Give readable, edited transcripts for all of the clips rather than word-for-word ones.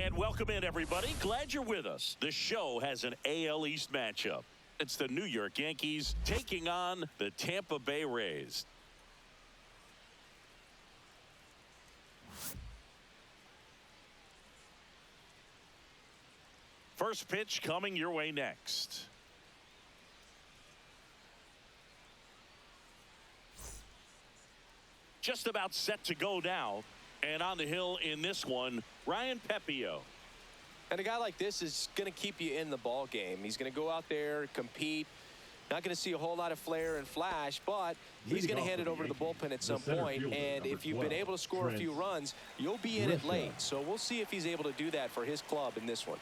And welcome in, everybody. Glad you're with us. The show has an AL East matchup. It's the New York Yankees taking on the Tampa Bay Rays. First pitch coming your way next. Just about set to go now. And on the hill in this one, Ryan Pepio. And a guy like this is going to keep you in the ball game. He's going to go out there, compete. Not going to see a whole lot of flair and flash, but he's going to hand it over to the bullpen at some point. And if you've been able to score a few runs, you'll be in it late. So we'll see if he's able to do that for his club in this one.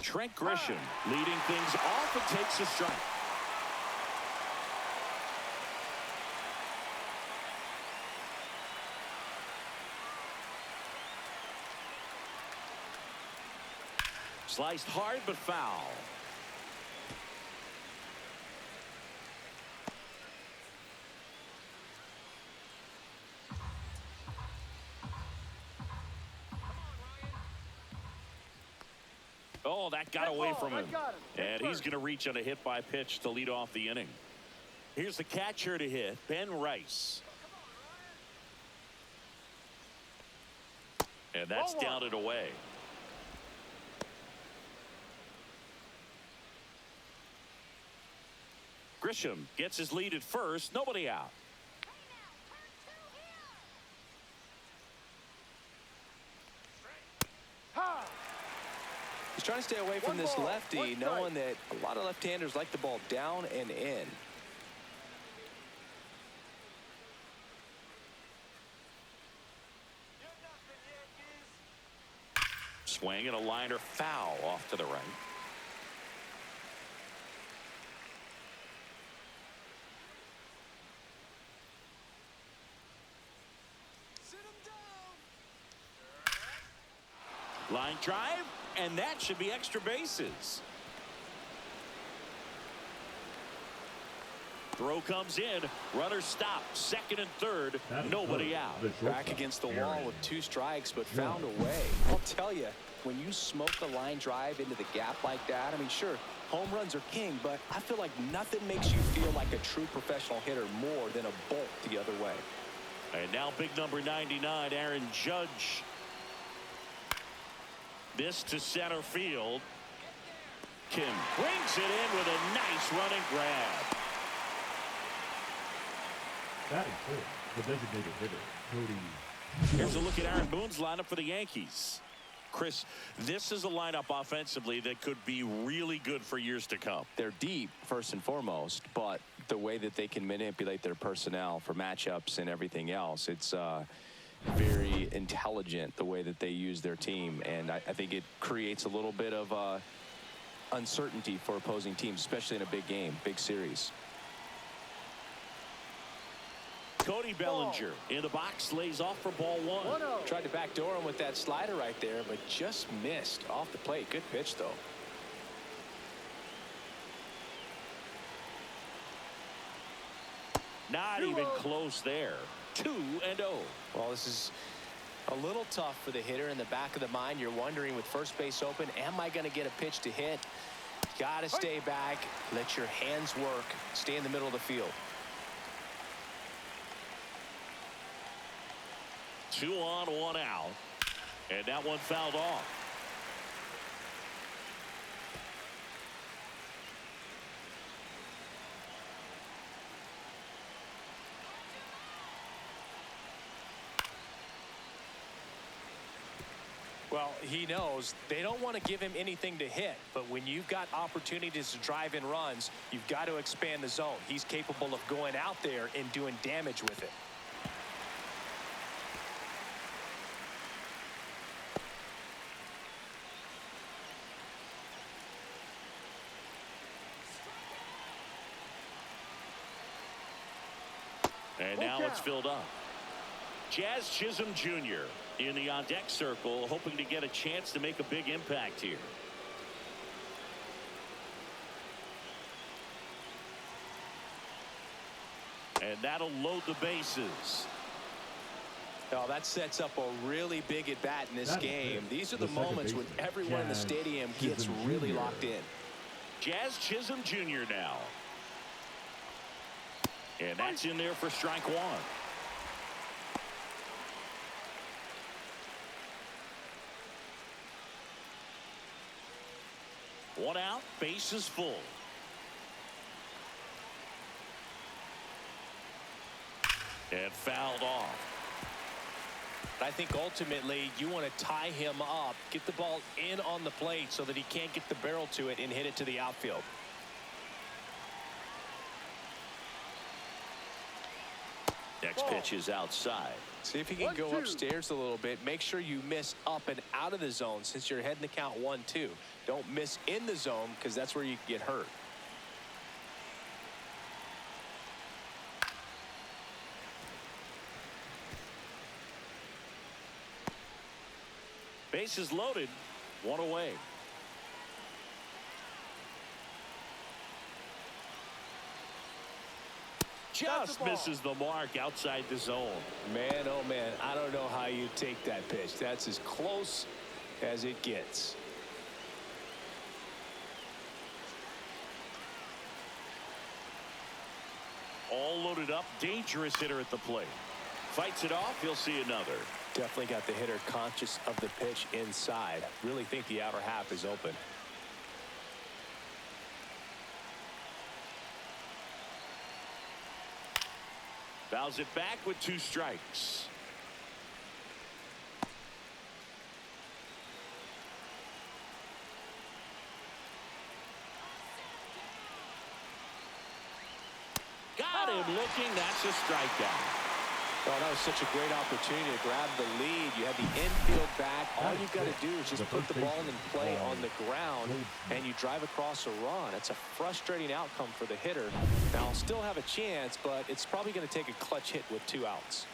Trent Grisham leading things off and takes a strike. Sliced hard but foul. Oh, that got away from him. And he's going to reach on a hit by pitch to lead off the inning. Here's the catcher to hit, Ben Rice. And that's down and away. Grisham gets his lead at first. Nobody out. He's trying to stay away from this lefty, knowing that a lot of left-handers like the ball down and in. Swing and a liner foul off to the right. Line drive, and that should be extra bases. Throw comes in. Runner stop. Second and third. Nobody out. Back against the wall with 2 strikes, but found a way. I'll tell you, when you smoke a line drive into the gap like that, I mean, sure, home runs are king, but I feel like nothing makes you feel like a true professional hitter more than a bolt the other way. And now big number 99, Aaron Judge. This to center field. Kim brings it in with a nice running grab. That is the designated hitter, Cody. Here's a look at Aaron Boone's lineup for the Yankees. Chris, this is a lineup offensively that could be really good for years to come. They're deep, first and foremost, but the way that they can manipulate their personnel for matchups and everything else, it's very intelligent the way that they use their team, and I think it creates a little bit of uncertainty for opposing teams, especially in a big game, big series. Cody Bellinger in the box, lays off for ball 1. Tried to backdoor him with that slider right there, but just missed off the plate. Good pitch, though. Not even close there. 2-0. Well, this is a little tough for the hitter. In the back of the mind, you're wondering with first base open, am I going to get a pitch to hit? Got to stay back, let your hands work, stay in the middle of the field. 2 on, 1 out. And that one fouled off. Well, he knows they don't want to give him anything to hit, but when you've got opportunities to drive in runs, you've got to expand the zone. He's capable of going out there and doing damage with it. And now it's filled up. Jazz Chisholm Jr. in the on-deck circle, hoping to get a chance to make a big impact here. And that'll load the bases. Oh, that sets up a really big at bat in this game. These are the moments when everyone in the stadium gets really locked in. Jazz Chisholm Jr. now. And that's in there for strike one. One out, base is full. And fouled off. I think ultimately you want to tie him up, get the ball in on the plate so that he can't get the barrel to it and hit it to the outfield. Next pitch is outside. See if you can go upstairs a little bit. Make sure you miss up and out of the zone since you're heading the count 1-2. Don't miss in the zone because that's where you can get hurt. Bases loaded, one away. Just misses the mark outside the zone. Man, oh man, I don't know how you take that pitch. That's as close as it gets. All loaded up, dangerous hitter at the plate. Fights it off, he'll see another. Definitely got the hitter conscious of the pitch inside. Really think the outer half is open. Fouls it back with 2 strikes. Got him looking. That's a strikeout. Oh, that was such a great opportunity to grab the lead. You have the infield back. All you've got to do is just put the ball in play on the ground, and you drive across a run. It's a frustrating outcome for the hitter. Now, I'll still have a chance, but it's probably going to take a clutch hit with 2 outs.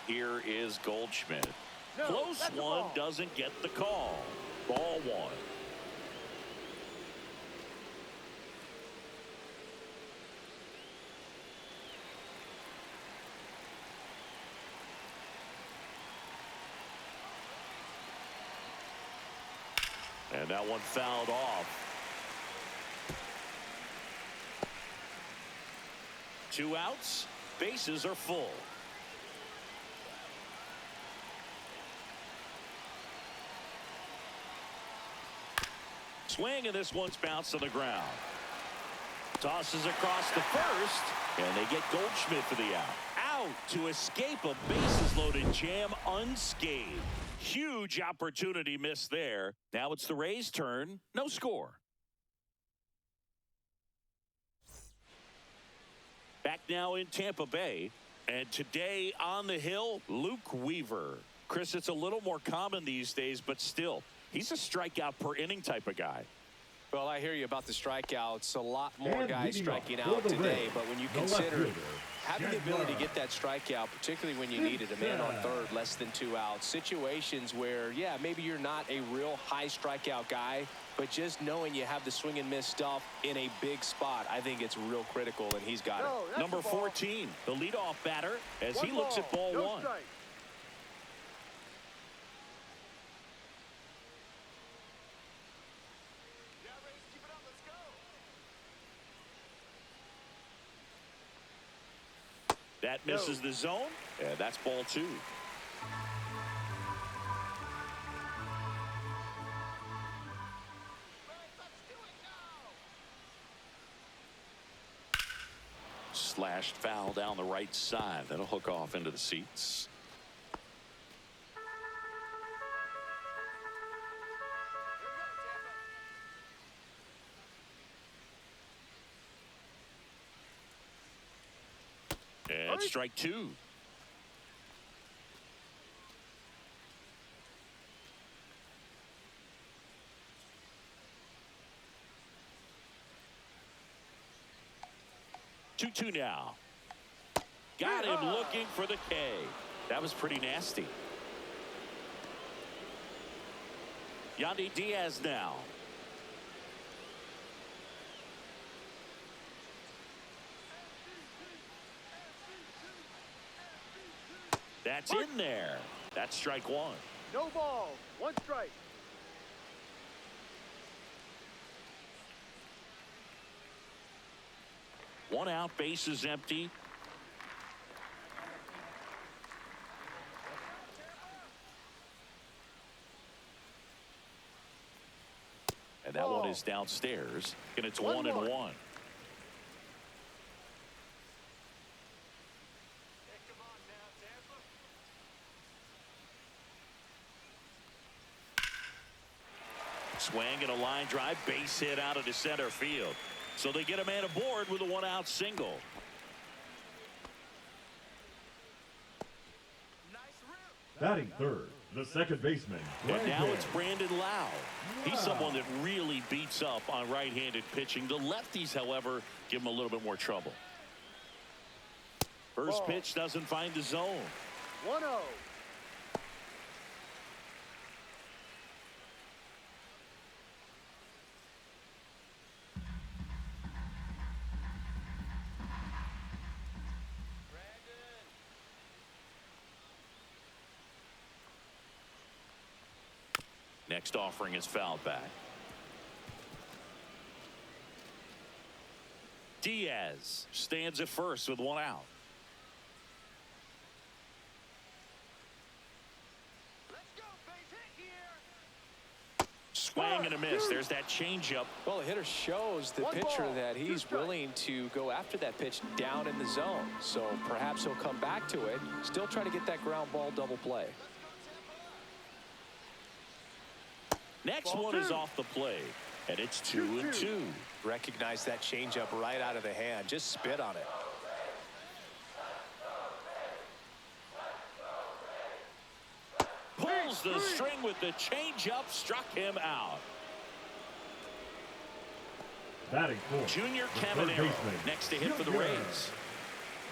Here is Goldschmidt. Close one, doesn't get the call. Ball 1. And that one fouled off. 2 outs. Bases are full. Swing, and this one's bounced to the ground. Tosses across the first, and they get Goldschmidt for the out. Out to escape a bases loaded jam unscathed. Huge opportunity missed there. Now it's the Rays' turn. No score. Back now in Tampa Bay. And today on the hill, Luke Weaver. Chris, it's a little more common these days, but still, he's a strikeout per inning type of guy. Well, I hear you about the strikeouts. A lot more guys striking out today, but when you consider having the ability to get that strikeout, particularly when you need it, a man on third, less than 2 outs, situations where, yeah, maybe you're not a real high strikeout guy, but just knowing you have the swing and miss stuff in a big spot, I think it's real critical, and he's got it. Number 14, the leadoff batter, as he looks at ball 1. That misses the zone, and that's ball 2. Slashed foul down the right side. That'll hook off into the seats. And strike 2. Two now. Got him looking for the K. That was pretty nasty. Yandy Diaz now. That's in there. That's strike one. No ball. One strike. One out, bases empty. And that one is downstairs. And it's 1-1. Swing and a line drive, base hit out of the center field. So they get a man aboard with a one-out single. Batting third, the second baseman. And now it's Brandon Lau. He's someone that really beats up on right-handed pitching. The lefties, however, give him a little bit more trouble. First pitch doesn't find the zone. 1-0. Next offering is fouled back. Diaz stands at first with one out. Swing and a miss. There's that changeup. Well, the hitter shows the pitcher that he's willing to go after that pitch down in the zone. So perhaps he'll come back to it. Still try to get that ground ball double play. Next one is off the plate, and it's 2-2. Recognize that changeup right out of the hand. Just spit on it. Pulls the string with the changeup, struck him out. Batting fourth, Junior the third Caminero baseman, next to hit for the Junior Rays.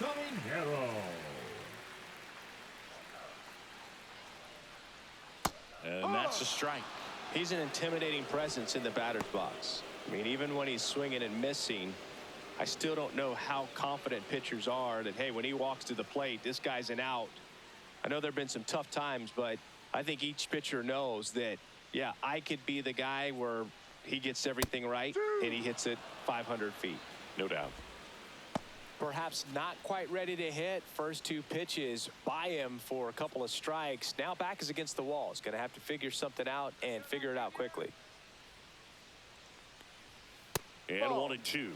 Caminero. And that's a strike. He's an intimidating presence in the batter's box. I mean, even when he's swinging and missing, I still don't know how confident pitchers are that, hey, when he walks to the plate, this guy's an out. I know there have been some tough times, but I think each pitcher knows that, yeah, I could be the guy where he gets everything right and he hits it 500 feet. No doubt. Perhaps not quite ready to hit. First two pitches by him for a couple of strikes. Now back is against the wall. He's going to have to figure something out and figure it out quickly. And 1-2.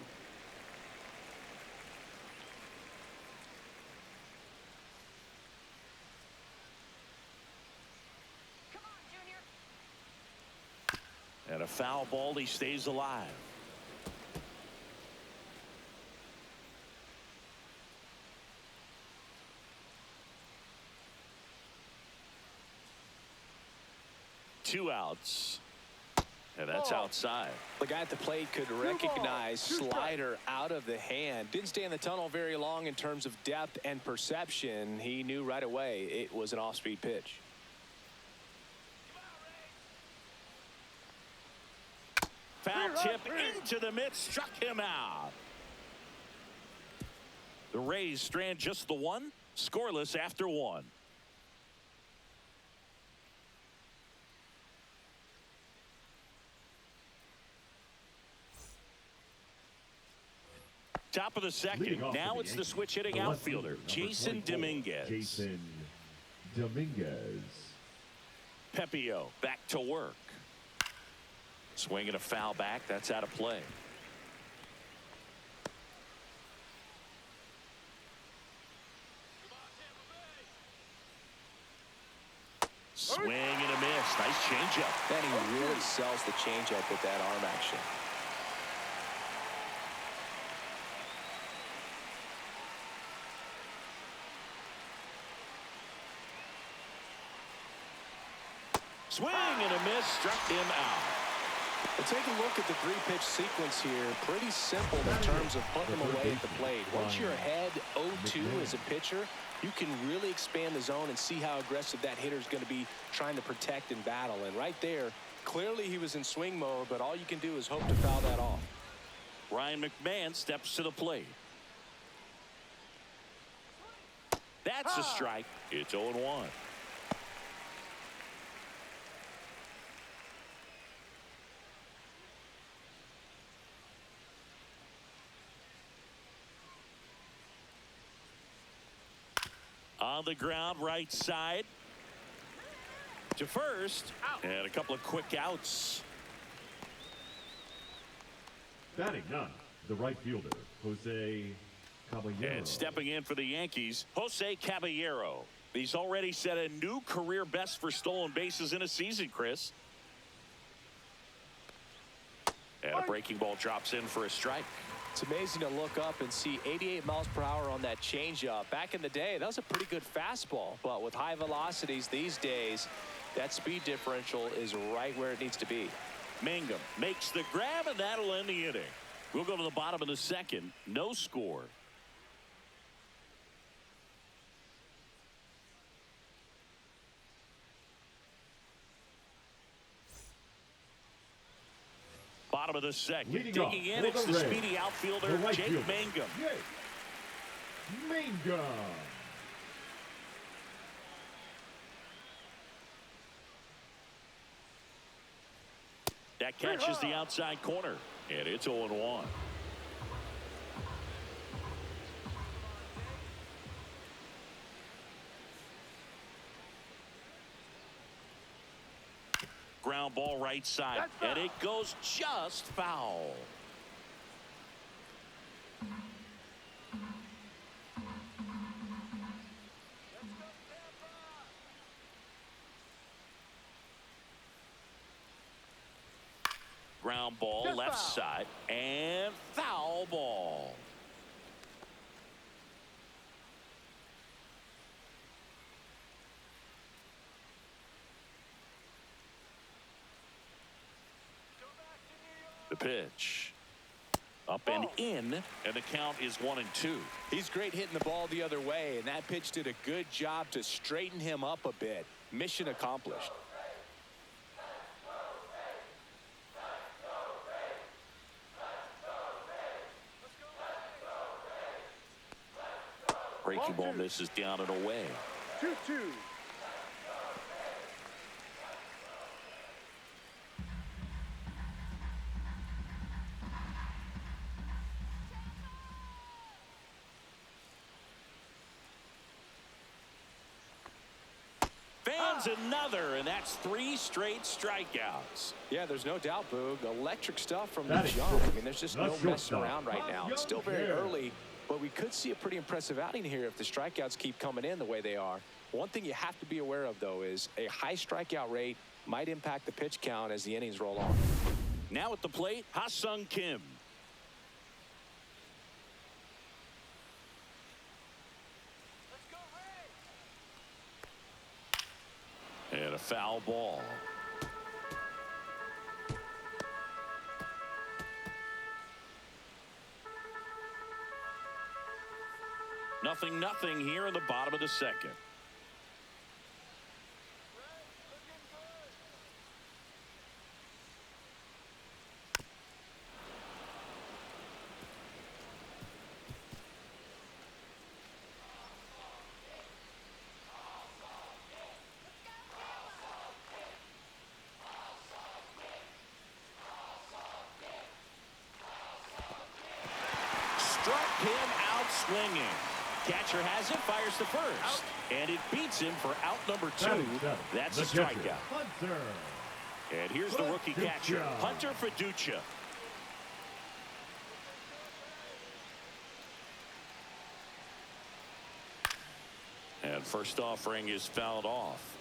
And a foul ball. He stays alive. Two outs. And that's outside. The guy at the plate could recognize slider out of the hand. Didn't stay in the tunnel very long in terms of depth and perception. He knew right away it was an off-speed pitch. Foul tip into the mid, struck him out. The Rays strand just the one, scoreless after one. Top of the second. Now it's the switch hitting outfielder, Jason Dominguez. Jason Dominguez. Pepio back to work. Swinging a foul back. That's out of play. Swing and a miss. Nice changeup. And he really sells the changeup with that arm action. Swing and a miss, struck him out. Well, take a look at the three-pitch sequence here. Pretty simple in terms of putting them away at the plate. Once you're ahead 0-2 as a pitcher, you can really expand the zone and see how aggressive that hitter is going to be trying to protect and battle. And right there, clearly he was in swing mode, but all you can do is hope to foul that off. Ryan McMahon steps to the plate. That's a strike. It's 0-1. On the ground, right side. To first. And a couple of quick outs. Batting ninth, the right fielder, Jose Caballero. And stepping in for the Yankees, Jose Caballero. He's already set a new career best for stolen bases in a season, Chris. And a breaking ball drops in for a strike. It's amazing to look up and see 88 miles per hour on that changeup. Back in the day, that was a pretty good fastball. But with high velocities these days, that speed differential is right where it needs to be. Mangum makes the grab, and that'll end the inning. We'll go to the bottom of the second. No score. Bottom of the second. Digging in, it's the speedy outfielder, Jake Mangum. Mangum. That catches the outside corner, and it's 0-1. Ground ball right side, and it goes just foul. Ground ball left side, and foul ball. The pitch. Up and in, and the count is 1-2. He's great hitting the ball the other way, and that pitch did a good job to straighten him up a bit. Mission accomplished. Breaking ball misses down and away. 2-2. Another, and that's 3 straight strikeouts. Yeah, there's no doubt, Boog. Electric stuff from the jump. I mean, there's just no messing around right now. It's still very early, but we could see a pretty impressive outing here if the strikeouts keep coming in the way they are. One thing you have to be aware of, though, is a high strikeout rate might impact the pitch count as the innings roll on. Now at the plate, Ha-Sung Kim. And a foul ball. Nothing here in the bottom of the second. Struck him out swinging. Catcher has it, fires to first. And it beats him for out number 2. That's a strikeout. And here's the rookie catcher, Hunter Fiducia. And first offering is fouled off.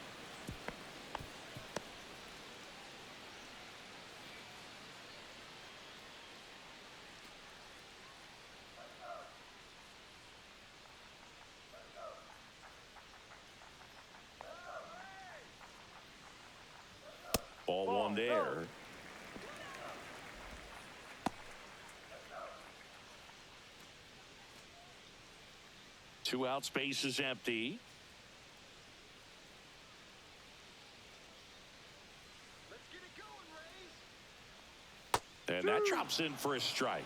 Ball one there. Two out, space is empty. Let's get it going, Rays. And that drops in for a strike.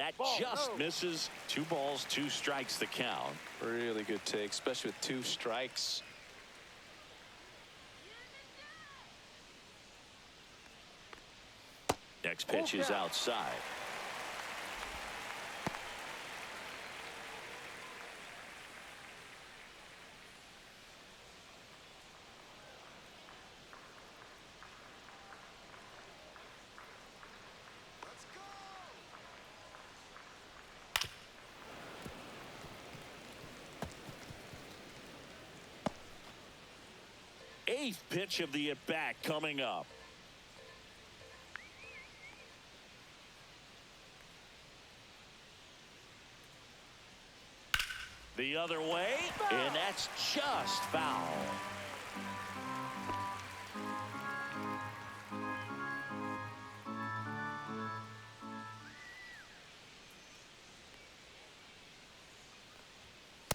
That Ball, just no. misses. 2 balls, 2 strikes the count. Really good take, especially with 2 strikes. Next pitch is outside. Let's go. 8th pitch of the at-bat coming up. The other way, and that's just foul.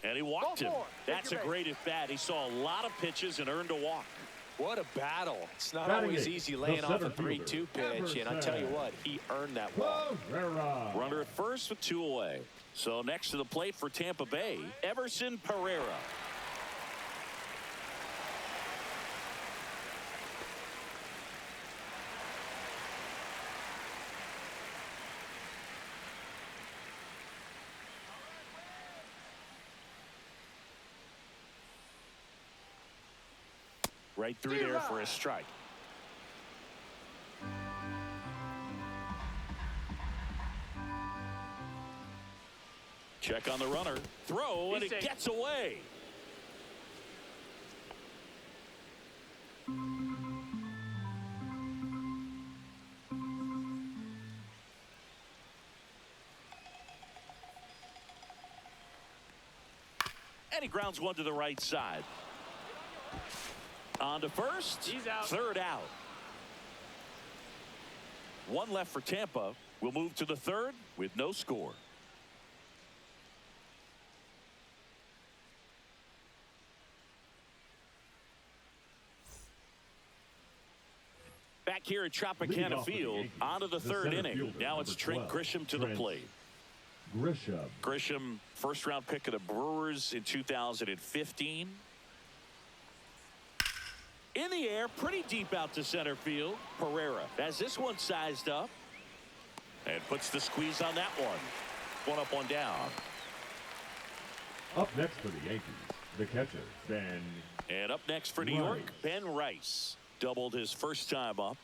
And he walked him. That's a great at-bat. He saw a lot of pitches and earned a walk. What a battle. It's not Batting always eighth, easy the laying off a center fielder, 3-2 pitch, and I tell you what, he earned that walk. Pereira. Runner at first with 2 away. So next to the plate for Tampa Bay, Everson Pereira. Right through there for a strike. Check on the runner. Throw, and it gets away. And he grounds one to the right side. On to first. He's out. 3rd out. 1 left for Tampa. We'll move to the 3rd with no score. Back here at Tropicana Field, on to the 3rd inning. Now it's Trent Grisham to the plate. Grisham, first-round pick of the Brewers in 2015. In the air, pretty deep out to center field. Pereira has this one sized up and puts the squeeze on that one. 1 up, 1 down. Up next for the Yankees, the catcher, Ben. And up next for New York, Ben Rice. Doubled his first time up.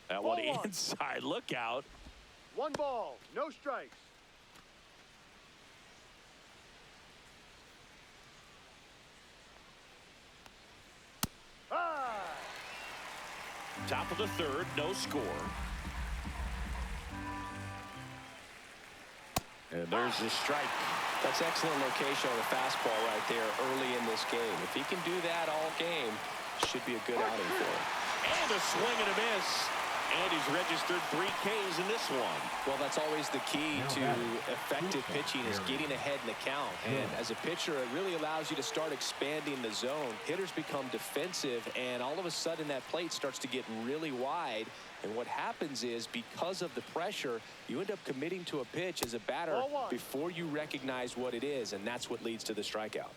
That one inside. Look out. 1 ball, no strikes. Top of the 3rd, no score. And there's the strike. That's excellent location on the fastball right there early in this game. If he can do that all game, should be a good outing for him. And a swing and a miss. And he's registered 3 Ks in this one. Well, that's always the key to effective pitching is getting ahead in the count. And as a pitcher, it really allows you to start expanding the zone. Hitters become defensive, and all of a sudden that plate starts to get really wide. And what happens is, because of the pressure, you end up committing to a pitch as a batter before you recognize what it is, and that's what leads to the strikeout.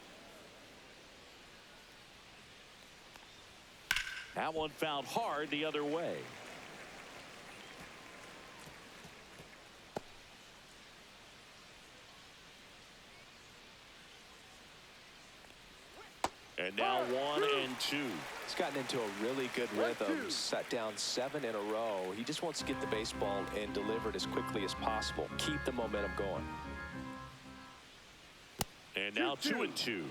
That one found hard the other way. And now 1 and 2. He's gotten into a really good rhythm, set down 7 in a row. He just wants to get the baseball and deliver it as quickly as possible. Keep the momentum going. And now 2 and 2.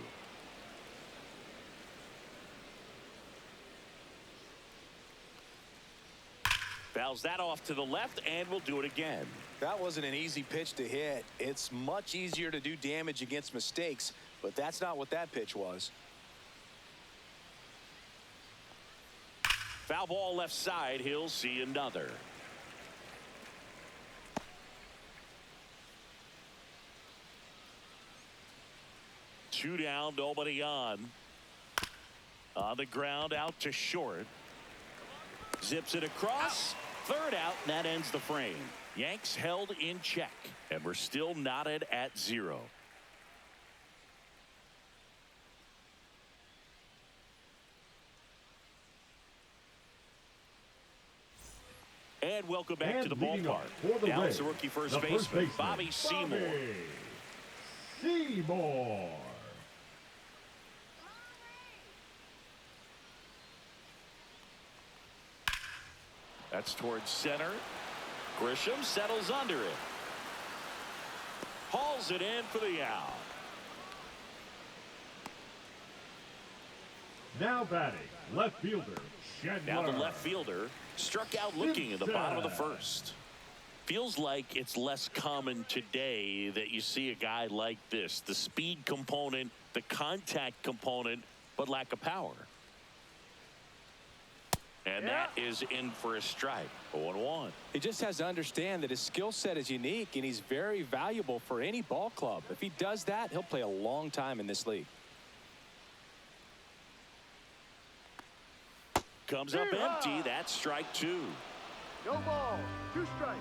Fouls that off to the left, and we'll do it again. That wasn't an easy pitch to hit. It's much easier to do damage against mistakes, but that's not what that pitch was. Foul ball left side. He'll see another. Two down, nobody on. On the ground, out to short. Zips it across. Third out, and that ends the frame. Yanks held in check, and we're still knotted at 0. And welcome back to the ballpark. Now it's the rookie first baseman, Bobby Seymour. Seymour. That's towards center. Grisham settles under it. Hauls it in for the out. Now batting, left fielder, Schindler. Now the left fielder struck out looking in the bottom of the first. Feels like it's less common today that you see a guy like this. The speed component, the contact component, but lack of power. And that is in for a strike. 0-1. He just has to understand that his skill set is unique, and he's very valuable for any ball club. If he does that, he'll play a long time in this league. Comes up empty. That's strike 2. No ball. 2 strikes.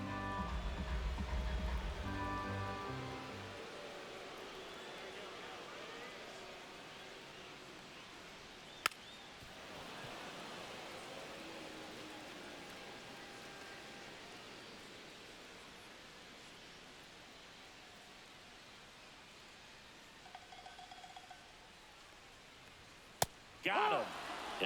Got him.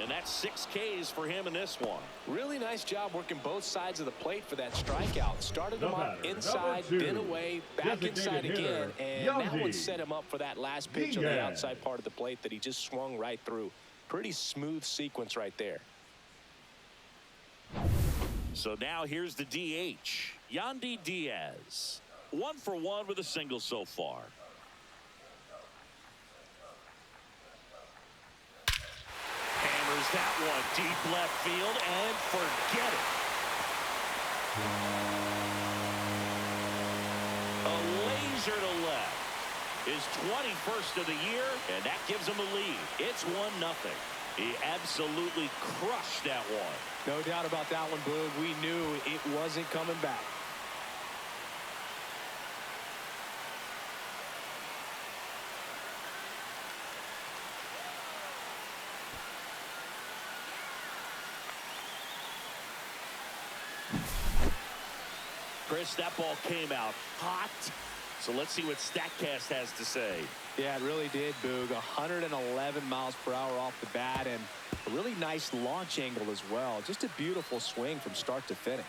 And that's 6 Ks for him in this one. Really nice job working both sides of the plate for that strikeout. Started him up inside, then away, back inside again, and that one set him up for that last pitch on the outside part of the plate that he just swung right through. Pretty smooth sequence right there. So now here's the DH, Yandy Diaz. 1 for 1 with a single so far. Hammers that one deep left field and forget it. A laser to left. His 21st of the year, and that gives him a lead. It's 1-0. He absolutely crushed that one. No doubt about that one, Boog. We knew it wasn't coming back. Chris, that ball came out hot. So let's see what StatCast has to say. Yeah, it really did, Boog. 111 miles per hour off the bat, and a really nice launch angle as well. Just a beautiful swing from start to finish.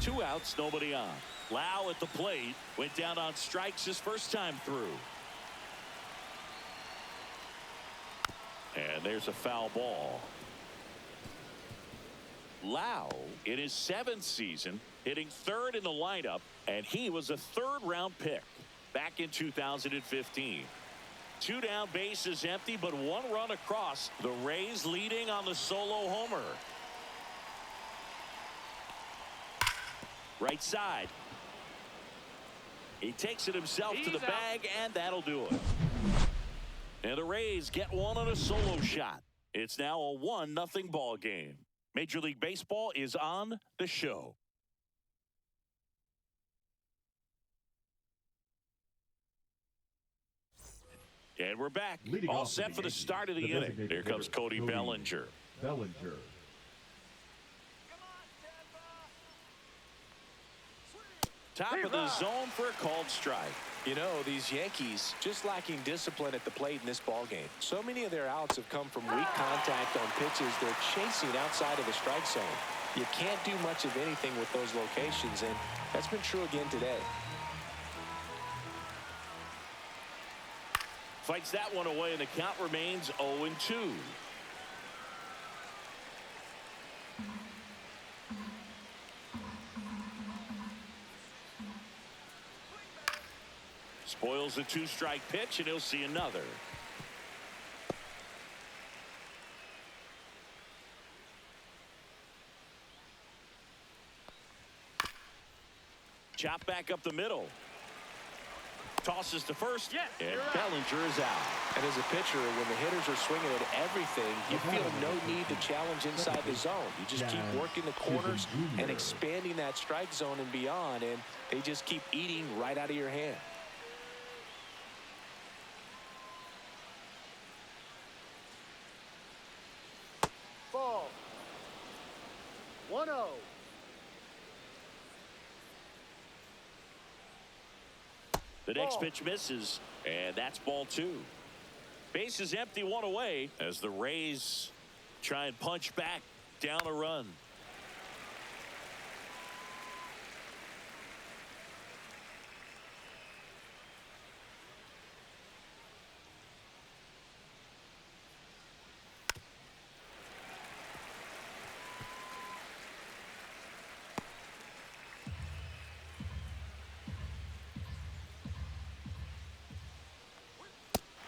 2 outs, nobody on. Lau at the plate. Went down on strikes his first time through. And there's a foul ball. Lau, in his 7th season, hitting 3rd in the lineup, and he was a 3rd-round pick back in 2015. 2 down, bases empty, but 1 run across. The Rays leading on the solo homer. Right side. He takes it himself to the bag, and that'll do it. And the Rays get 1 on a solo shot. It's now a 1-0 ball game. Major League Baseball is on the show. And we're back. All set for the start of the inning. Here comes Cody Bellinger. Top of the zone for a called strike. You know, these Yankees just lacking discipline at the plate in this ball game. So many of their outs have come from weak contact on pitches they're chasing outside of the strike zone. You can't do much of anything with those locations, and that's been true again today. Fights that one away, and the count remains 0-2. Spoils the 2-strike pitch, and he'll see another. Chop back up the middle. Tosses to first, and Bellinger is out. And as a pitcher, when the hitters are swinging at everything, you feel no need to challenge inside the zone. You just keep working the corners and expanding that strike zone and beyond, and they just keep eating right out of your hand. Ball. 1-0. The next pitch misses, and that's ball 2. Base is empty, 1 away, as the Rays try and punch back down a run.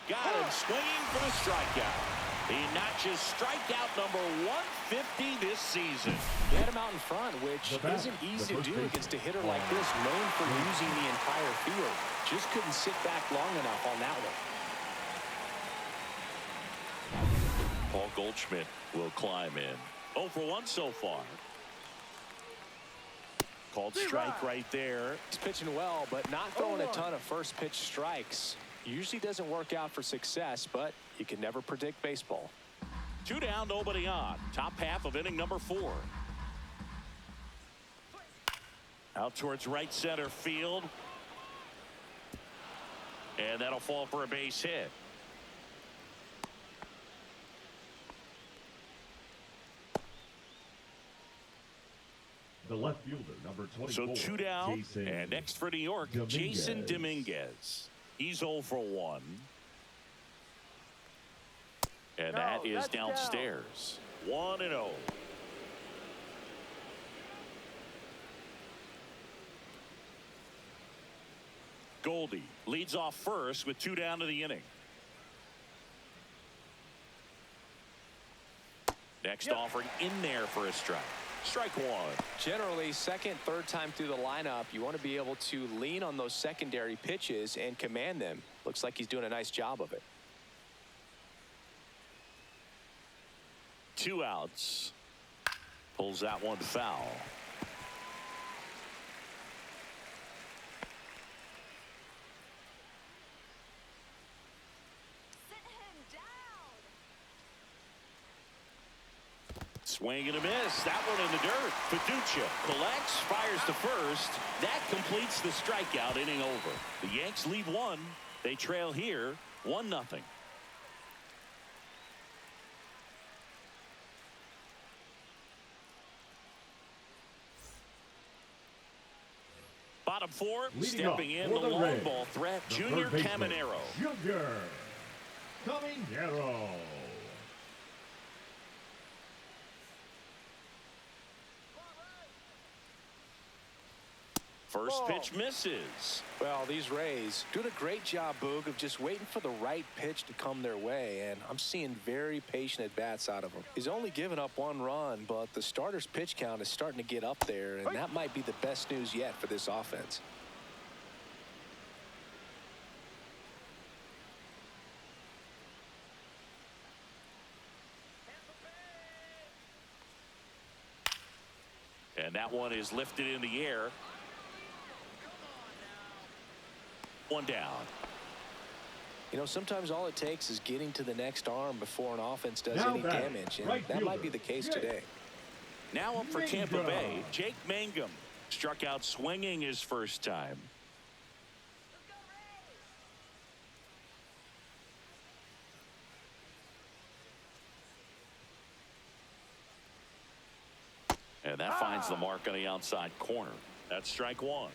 Got him swinging for the strikeout. He notches strikeout number 150 this season. Get him out in front, which isn't easy to do against a hitter like this, known for using the entire field. Just couldn't sit back long enough on that one. Paul Goldschmidt will climb in. 0 for 1 so far. Called strike right there. He's pitching well, but not throwing a ton of first pitch strikes. Usually doesn't work out for success, but you can never predict baseball. 2 down, nobody on. Top half of inning number 4. Out towards right center field. And that'll fall for a base hit. The left fielder, number 24. So 2 down, Jason and next for New York, Jason Dominguez. He's 0 for 1. And that is downstairs. 1-0. Goldie leads off first with 2 down to the inning. Next offering in there for a strike. Strike 1. Generally, second, third time through the lineup, you want to be able to lean on those secondary pitches and command them. Looks like he's doing a nice job of it. 2 outs. Pulls that one foul. Swing and a miss. That one in the dirt. Fiducia collects, fires to first. That completes the strikeout. Inning over. The Yanks lead 1. They trail here 1-0. Bottom 4, stepping in the long ball threat, Junior Caminero. Junior Caminero. First pitch misses. Well, these Rays doing a great job, Boog, of just waiting for the right pitch to come their way, and I'm seeing very patient at-bats out of him. He's only given up 1 run, but the starter's pitch count is starting to get up there, and that might be the best news yet for this offense. And that one is lifted in the air. 1 down. You know, sometimes all it takes is getting to the next arm before an offense does any damage, and that might be the case today. Now up for Tampa Bay, Jake Mangum struck out swinging his first time. And that finds the mark on the outside corner. That's strike 1.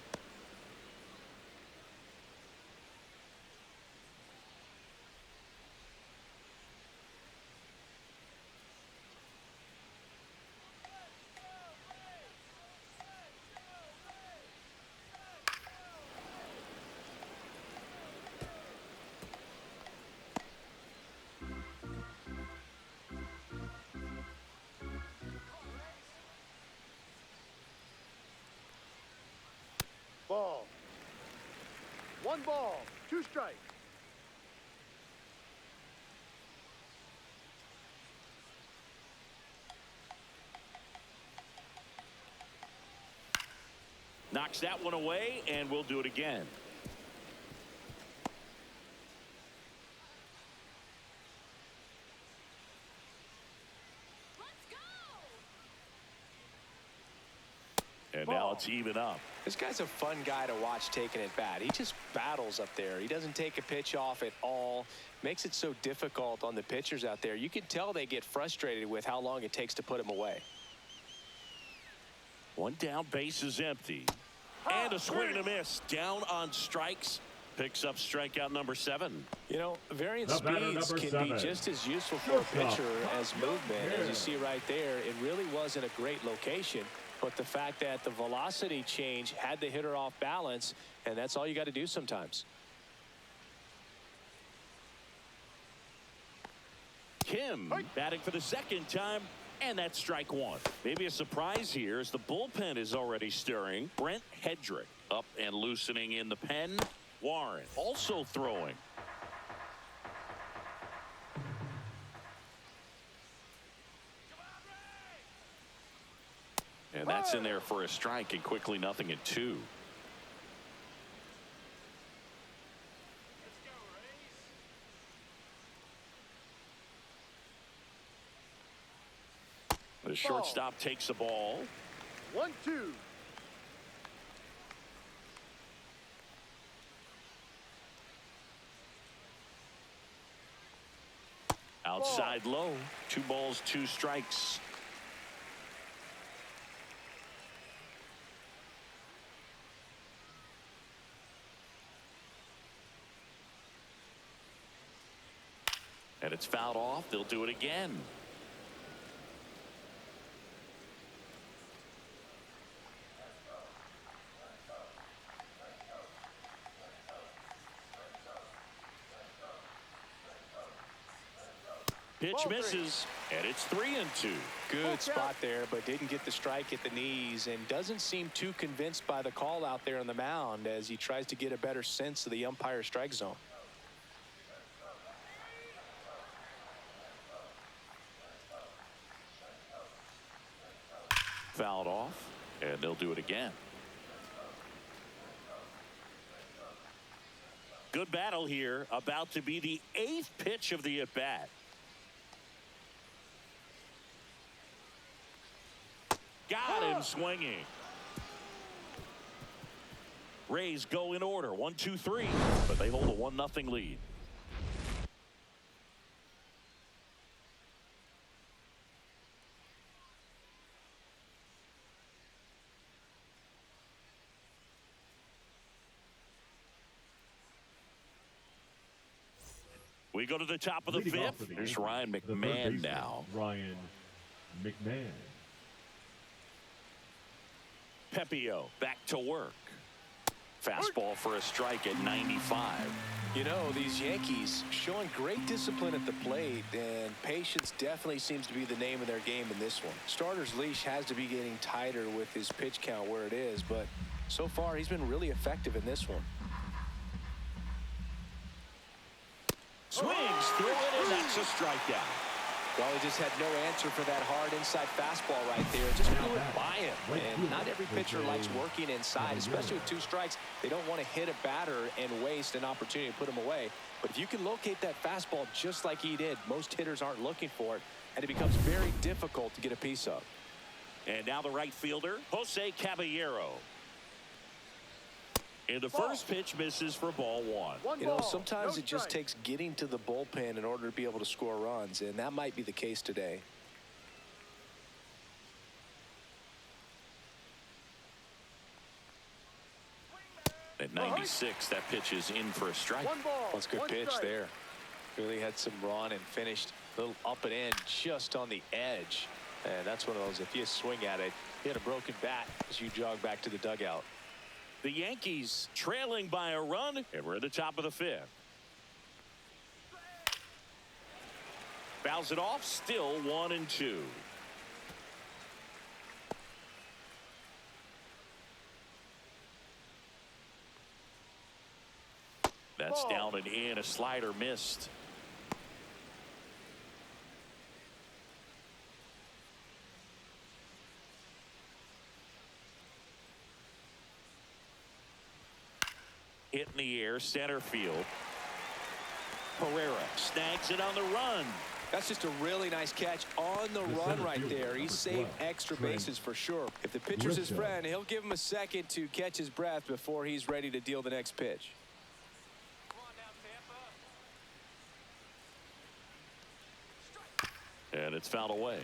1 ball, 2 strikes. Knocks that one away, and we'll do it again. And now it's even up. This guy's a fun guy to watch taking at bat. He just battles up there. He doesn't take a pitch off at all. Makes it so difficult on the pitchers out there. You can tell they get frustrated with how long it takes to put him away. 1 down, base is empty. And a swing and a miss. Down on strikes. Picks up strikeout number 7. You know, varying speeds can be just as useful for a pitcher as movement. As you see right there, it really wasn't a great location. But the fact that the velocity change had the hitter off balance, and that's all you got to do sometimes. Kim batting for the 2nd time, and that's strike 1. Maybe a surprise here as the bullpen is already stirring. Brent Hedrick up and loosening in the pen. Warren also throwing. And that's in there for a strike, and quickly 0-2. The shortstop takes the ball. 1-2. Outside low. 2 balls, 2 strikes. And it's fouled off. They'll do it again. Pitch misses, and it's 3-2. Good spot there, but didn't get the strike at the knees, and doesn't seem too convinced by the call out there on the mound as he tries to get a better sense of the umpire strike zone. Fouled off, and they'll do it again. Good battle here, about to be the 8th pitch of the at-bat. Got him swinging. Rays go in order, 1, 2, 3, but they hold a 1-0 lead. We go to the top of the 5th. There's Ryan McMahon now. Ryan McMahon. Pepio back to work. Fastball for a strike at 95. You know, these Yankees showing great discipline at the plate, and patience definitely seems to be the name of their game in this one. Starter's leash has to be getting tighter with his pitch count where it is, but so far he's been really effective in this one. Swings through it, and that's a strikeout. Well, he just had no answer for that hard inside fastball right there. Just blew it by him. And not every pitcher likes working inside, especially with 2 strikes. They don't want to hit a batter and waste an opportunity to put him away. But if you can locate that fastball just like he did, most hitters aren't looking for it, and it becomes very difficult to get a piece of. And now the right fielder, Jose Caballero. And the first pitch misses for ball 1. You know, sometimes it just takes getting to the bullpen in order to be able to score runs, and that might be the case today. At 96, that pitch is in for a strike. That's a good pitch there. Really had some run and finished a little up and in just on the edge. And that's one of those, if you swing at it, hit a broken bat as you jog back to the dugout. The Yankees trailing by a run, and we're at the top of the 5th. Fouls it off, still 1-2. That's Ball. down and in. A slider missed. Hit in the air, center field. Pereira snags it on the run. That's just a really nice catch on the run right there. He saved extra bases for sure. If the pitcher's his friend, he'll give him a second to catch his breath before he's ready to deal the next pitch. And it's fouled away.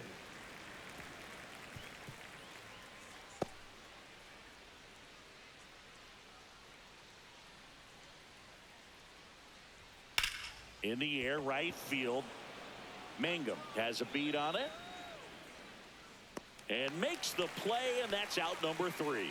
In the air, right field. Mangum has a beat on it. And makes the play, and that's out number 3.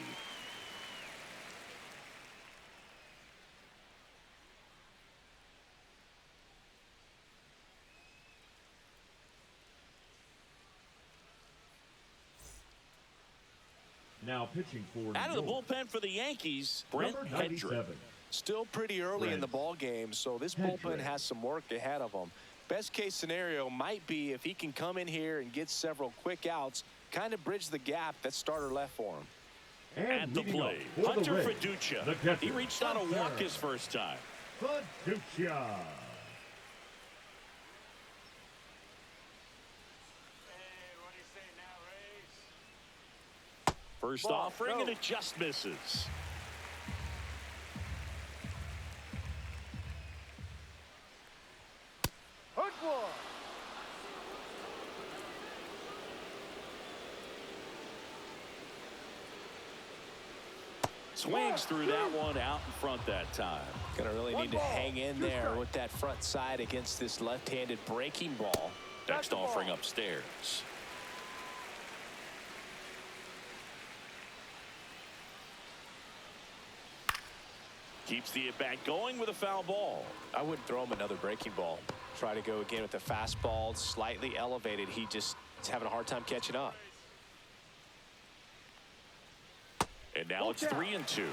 Now pitching for Out of the York, bullpen for the Yankees, Brent number Hedrick. 97. Still pretty early in the ball game, so this bullpen has some work ahead of him. Best case scenario might be if he can come in here and get several quick outs, kind of bridge the gap that starter left for him. And At the leading plate, up for Hunter the Rays, the Fiducia. catcher, He reached on a walk Hunter his first time. Fiducia. First Ball, offering, go. and it just misses. Hook one. Swings through that one out in front that time. Gonna really need to ball, hang in 2 there strikes. with that front side against this left-handed breaking ball. Next the ball. offering upstairs. Keeps the at-bat going with a foul ball. I wouldn't throw him another breaking ball. Try to go again with the fastball, slightly elevated. He just is having a hard time catching up. And now it's 3-2.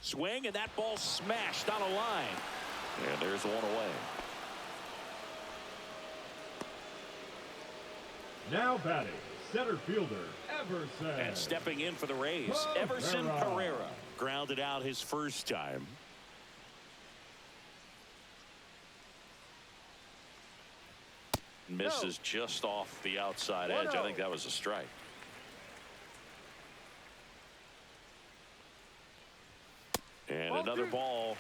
Swing, and that ball smashed on a line. And there's one away. Now batting, center fielder Everson. And stepping in for the Rays, Everson Pereira. Grounded out his first time. Misses just off the outside edge. I think that was a strike. And another ball.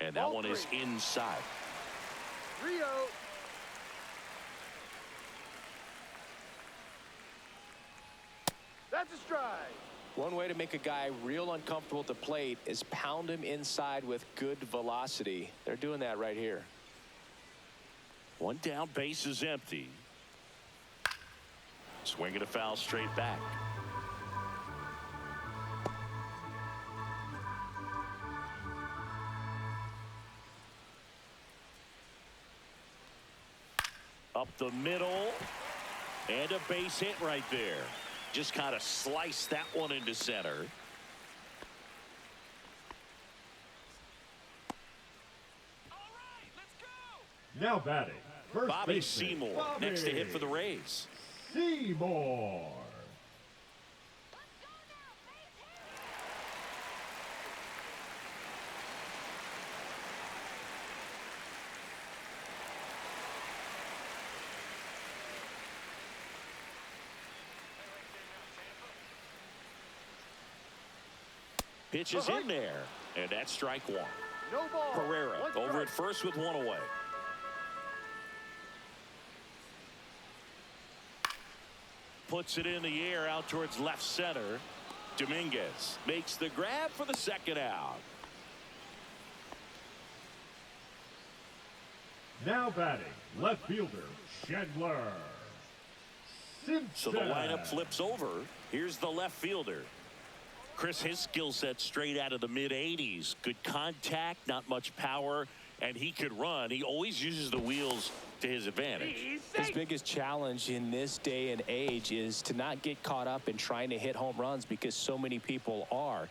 And that one is inside. 3-0. That's a strike. One way to make a guy real uncomfortable at the plate is pound him inside with good velocity. They're doing that right here. One down, base is empty. Swinging a foul straight back. Up the middle. And a base hit right there. Just kind of sliced that one into center. Now batting, first Bobby baseman, Seymour Bobby next to hit for the Rays. Seymour. Pitch is in there. And that's strike one. No ball. Pereira One over strike. at first with one away. Puts it in the air out towards left center. Dominguez makes the grab for the second out. Now batting, left fielder Chandler Simpson. So the lineup flips over. Here's the left fielder. Chris, his skill set straight out of the mid-'80s. Good contact, not much power, and he could run. He always uses the wheels to his advantage. His biggest challenge in this day and age is to not get caught up in trying to hit home runs because so many people are.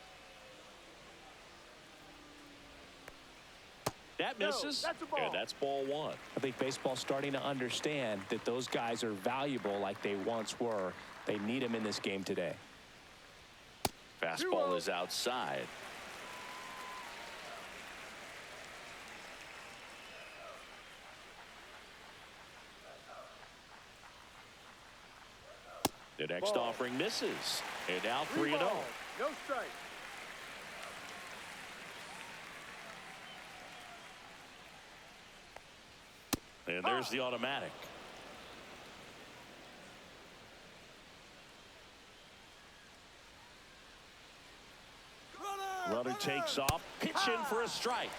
That misses, and that's ball one. I think baseball's starting to understand that those guys are valuable like they once were. They need them in this game today. Fastball is outside. The next offering misses, and now 3-0. No strike. And there's the automatic. Runner takes off, pitching for a strike.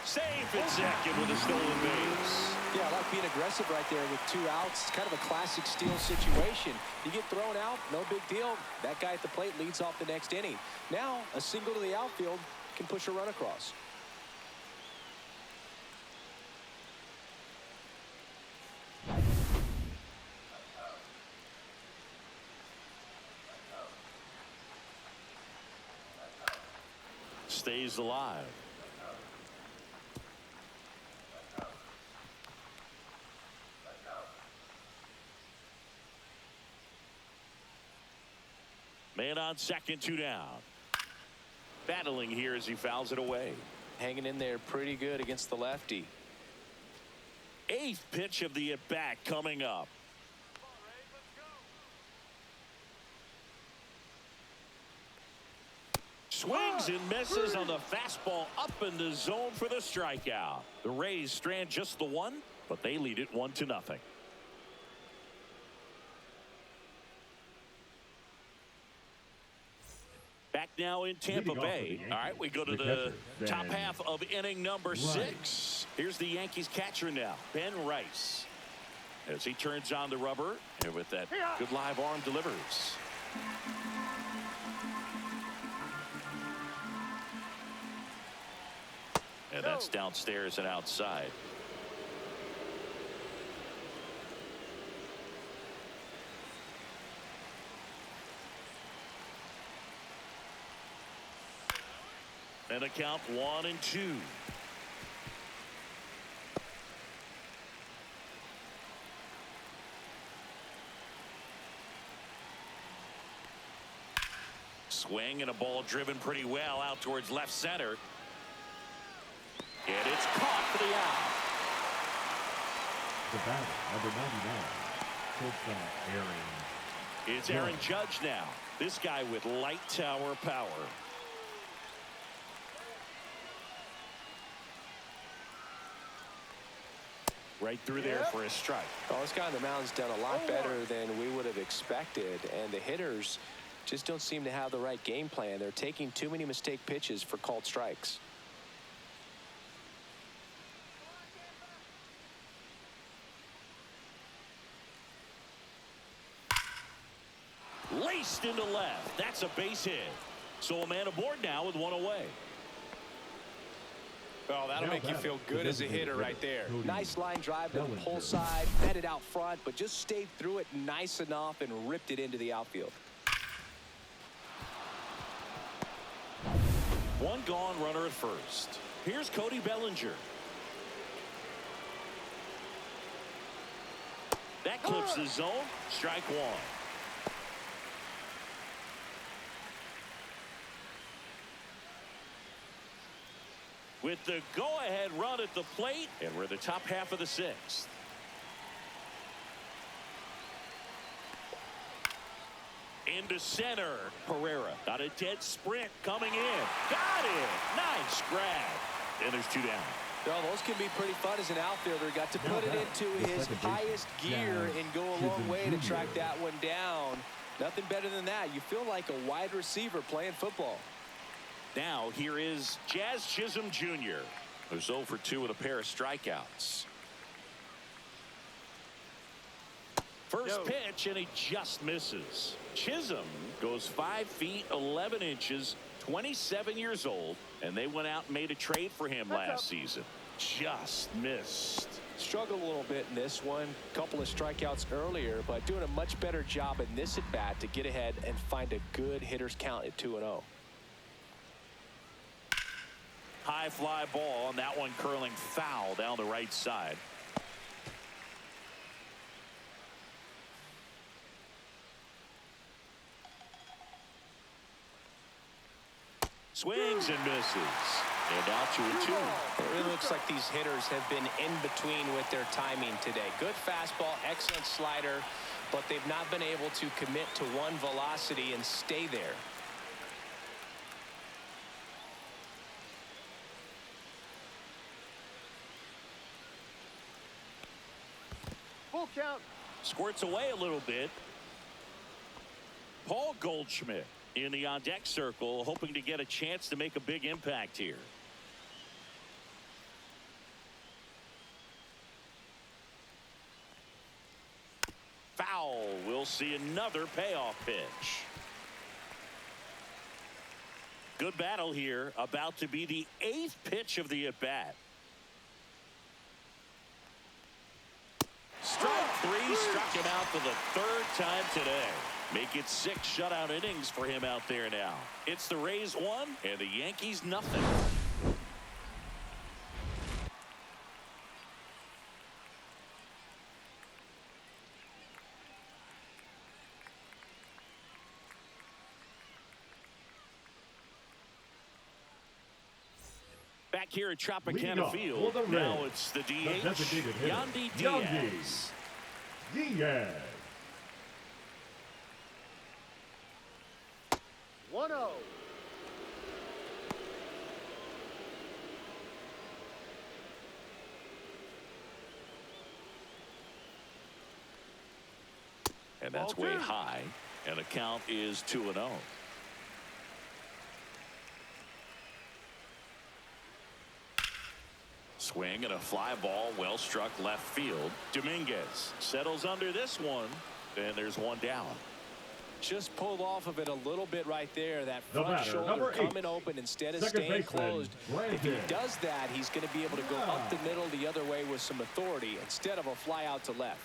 Safe at second with a stolen base. Yeah, I like being aggressive right there with 2 outs. It's kind of a classic steal situation. You get thrown out, no big deal. That guy at the plate leads off the next inning. Now, a single to the outfield can push a run across. Stays alive. Man on second, 2 down. Battling here as he fouls it away. Hanging in there pretty good against the lefty. 8th pitch of the at-bat coming up. Swings and misses on the fastball up in the zone for the strikeout. The Rays strand just the one, but they lead it 1-0. Back now in Tampa Bay. All right, we go to the top half of inning number 6. Here's the Yankees catcher now, Ben Rice. As he turns on the rubber, and with that good live arm delivers. And that's downstairs and outside. And a count 1-2. Swing and a ball driven pretty well out towards left center. And it's caught for the out. The batter, number 99, shortstop Aaron. It's Aaron Judge now. This guy with light tower power. Right through there for a strike. Oh, this guy on the mound's done a lot better than we would have expected, and the hitters just don't seem to have the right game plan. They're taking too many mistake pitches for called strikes. Laced into left. That's a base hit. So a man aboard now with 1 away. Oh, that'll make you feel good as a hitter right there. Nice line drive to the pull side, headed out front, but just stayed through it nice enough and ripped it into the outfield. 1 gone, runner at first. Here's Cody Bellinger. That clips the zone. Strike 1. With the go-ahead run at the plate, and we're the top half of the 6th. Into center. Pereira got a dead sprint coming in. Got it. Nice grab. And there's 2 down. Well, those can be pretty fun as an outfielder. Got to put it into his highest gear and go a long way to track that one down. Nothing better than that. You feel like a wide receiver playing football. Now here is Jazz Chisholm Jr., who's 0 for 2 with a pair of strikeouts. First No. pitch, and he just misses. Chisholm goes 5 feet 11 inches, 27 years old, and they went out and made a trade for him last season. Just missed. Struggled a little bit in this one. Couple of strikeouts earlier, but doing a much better job in this at bat to get ahead and find a good hitter's count at 2-0. High fly ball, and that one curling foul down the right side. Swings and misses. And now 2-2. It really looks like these hitters have been in between with their timing today. Good fastball, excellent slider, but they've not been able to commit to one velocity and stay there. Full count. Squirts away a little bit. Paul Goldschmidt in the on-deck circle, hoping to get a chance to make a big impact here. Foul. We'll see another payoff pitch. Good battle here. About to be the 8th pitch of the at-bat. Strike 3 struck him out for the 3rd time today. Make it 6 shutout innings for him out there now. It's the Rays 1 and the Yankees nothing. Back here at Tropicana Field, now it's the DH, Yandy Diaz. Diaz. 1-0. And that's way high, and the count is 2-0. Swing and a fly ball, well struck left field. Dominguez settles under this one, and there's one down. Just pulled off of it a little bit right there. That front shoulder coming open instead of staying closed. If he does that, he's going to be able to go up the middle the other way with some authority instead of a fly out to left.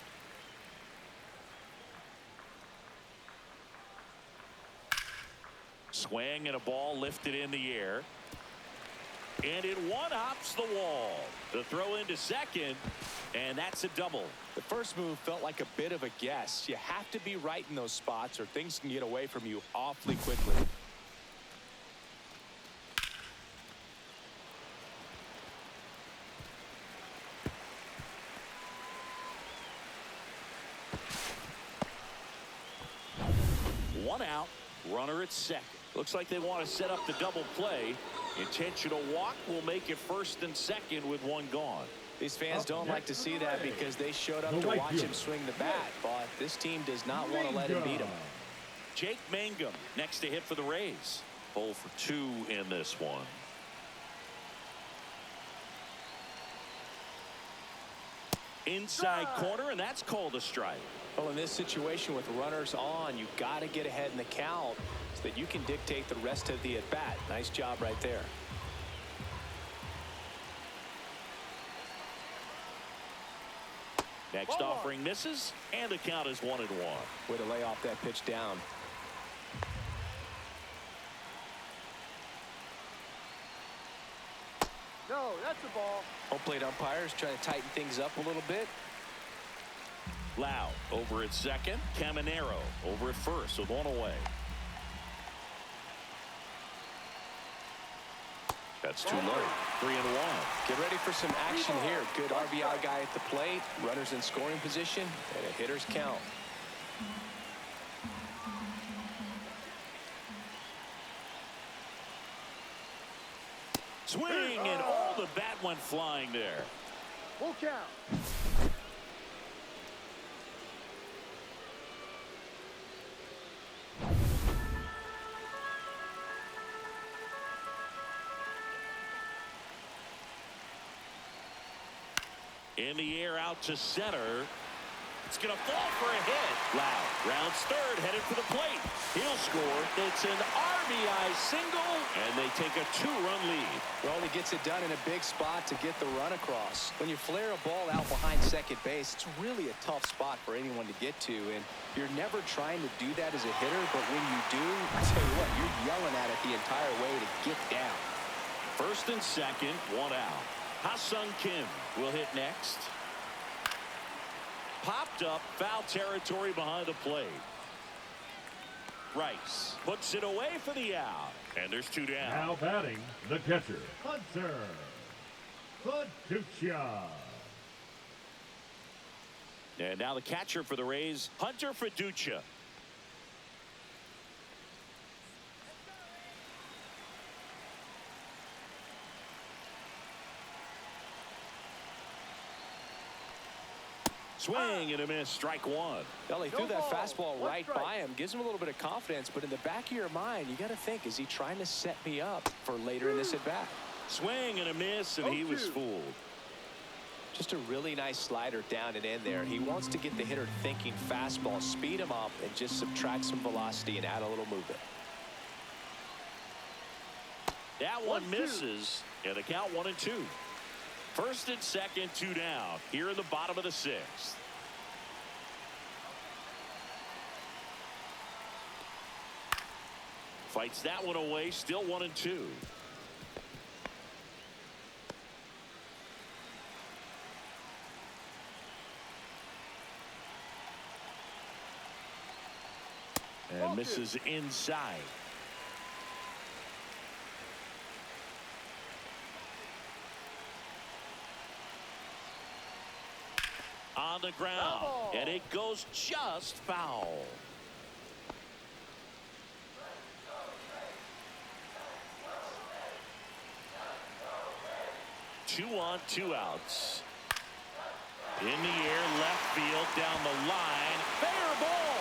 Swing and a ball lifted in the air. And it one-hops the wall. The throw into second, and that's a double. The first move felt like a bit of a guess. You have to be right in those spots or things can get away from you awfully quickly. One out, runner at second. Looks like they want to set up the double play. Intentional walk will make it first and second with one gone. These fans don't like to see that because they showed up to watch him swing the bat, but this team does not want to let him beat him. Jake Mangum next to hit for the Rays. 0 for 2 in this one. Inside corner, and that's called a strike. Well, in this situation with runners on, you've got to get ahead in the count so that you can dictate the rest of the at-bat. Nice job right there. Next offering misses, and the count is 1-1. Way to lay off that pitch down. No, that's a ball. Home plate umpires trying to tighten things up a little bit. Loud over at second. Caminero over at first with one away. That's too low. 3-1. Get ready for some action here. Good RBI guy at the plate. Runners in scoring position. And a hitter's count. Swing, and all the bat went flying there. Full count. In the air out to center. It's going to fall for a hit. Loud rounds third, headed for the plate. He'll score. It's an RBI single, and they take a 2-run lead. Well, he gets it done in a big spot to get the run across. When you flare a ball out behind second base, it's really a tough spot for anyone to get to, and you're never trying to do that as a hitter, but when you do, I tell you what, you're yelling at it the entire way to get down. First and second, 1 out. Ha-Sung Kim will hit next. Popped up, foul territory behind the plate. Rice puts it away for the out. And there's 2 down. Now batting, the catcher, Hunter Fiducia. And now the catcher for the Rays, Hunter Fiducia. Swing and a miss, strike 1. Well, he threw that fastball One right strike. by him. Gives him a little bit of confidence, but in the back of your mind, you got to think, is he trying to set me up for later in this at-bat? Swing and a miss, and he was 0-2. fooled. Just a really nice slider down and in there. He wants to get the hitter thinking fastball, speed him up, and just subtract some velocity and add a little movement. That one 1-2. misses, and the count 1-2. First and second, 2 down here in the bottom of the 6th. Fights that one away, still 1-2. And misses inside. On the ground, Foul. and it goes just foul. Two on, 2 outs. In the air, left field, down the line. Fair ball.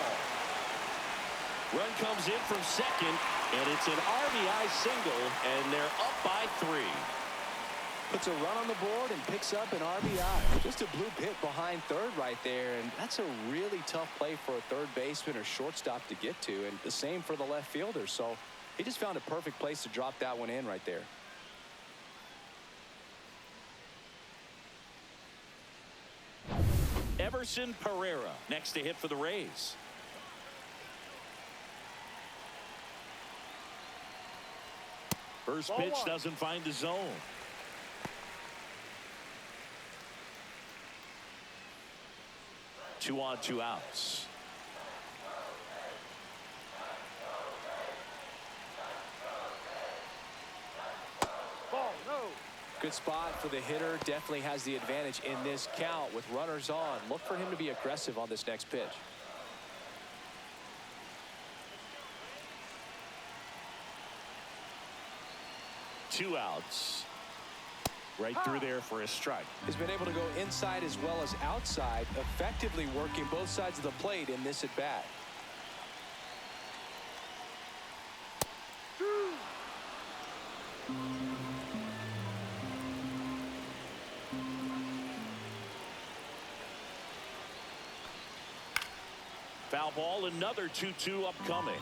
Run comes in from second, and it's an RBI single, and they're up by 3. Puts a run on the board and picks up an RBI. Just a blue pit behind third right there, and that's a really tough play for a third baseman or shortstop to get to, and the same for the left fielder. So he just found a perfect place to drop that one in right there. Everson Pereira next to hit for the Rays. First Ball pitch 1. doesn't find the zone. Two on, 2 outs. Ball, no. Good spot for the hitter. Definitely has the advantage in this count with runners on. Look for him to be aggressive on this next pitch. Two outs. Right through there for a strike. He's been able to go inside as well as outside, effectively working both sides of the plate in this at-bat. Foul ball, another 2-2 upcoming.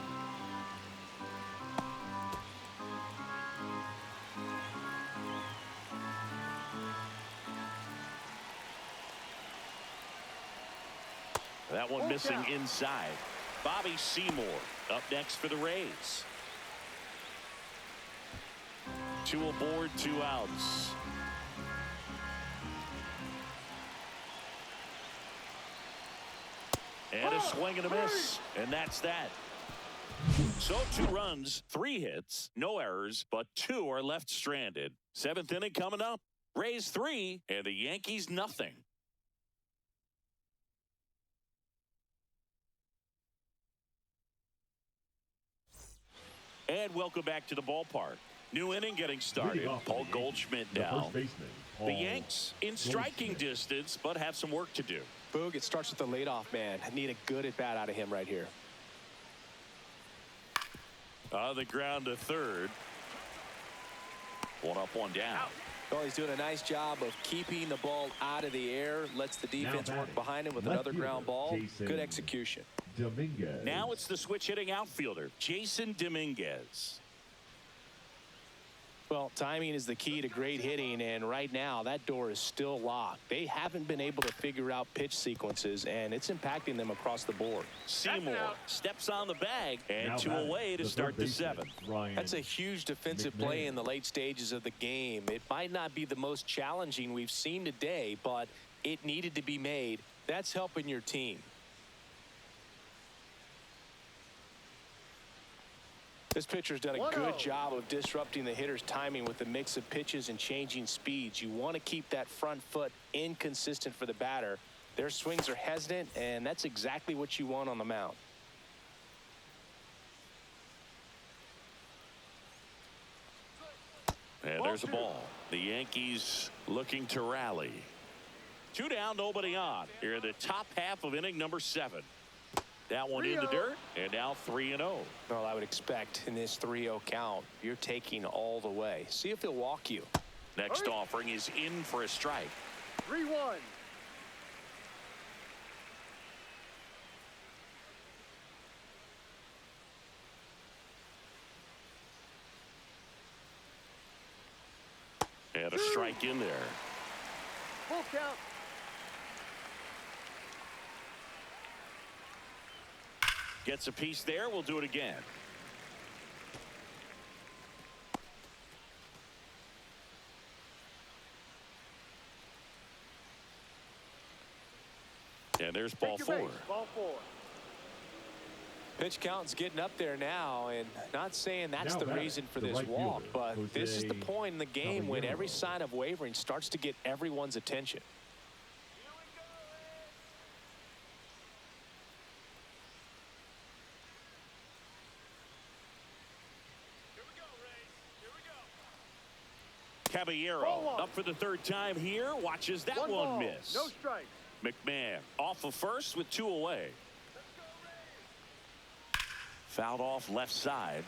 That one missing inside. Bobby Seymour up next for the Rays. 2 aboard, 2 outs. And a swing and a miss. And that's that. So 2 runs, 3 hits, no errors, but 2 are left stranded. 7th inning coming up. Rays 3 and the Yankees nothing. And welcome back to the ballpark. New inning getting started. Paul Goldschmidt now. The Yanks in striking distance, but have some work to do. Boog, it starts with the leadoff man. Need a good at-bat out of him right here. On the ground to third. 1 up, 1 down. Well, he's doing a nice job of keeping the ball out of the air. Lets the defense work behind him with another ground ball. Good execution. Dominguez. Now it's the switch hitting outfielder, Jason Dominguez. Well, timing is the key to great hitting, and right now that door is still locked. They haven't been able to figure out pitch sequences, and it's impacting them across the board. Seymour steps on the bag, and Now 2 away to start the 7th. That's a huge defensive play in the late stages of the game. It might not be the most challenging we've seen today, but it needed to be made. That's helping your team. This pitcher's done a good job of disrupting the hitter's timing with a mix of pitches and changing speeds. You want to keep that front foot inconsistent for the batter. Their swings are hesitant, and that's exactly what you want on the mound. And there's a ball. The Yankees looking to rally. 2 down, nobody on. Here in the top half of inning number 7. That one in the dirt, and now 3-0. Well, I would expect in this 3-0 count, you're taking all the way. See if he'll walk you. Next offering is in for a strike. 3-1. And a strike in there. Full count. Gets a piece there. We'll do it again. And there's ball 4. Ball 4. Pitch count's getting up there now, and not saying that's the reason for this walk, but this is the point in the game when every sign of wavering starts to get everyone's attention. Caballero up for the 3rd time here. Watches that one miss. No strike. McMahon off of first with 2 away. Fouled off left side.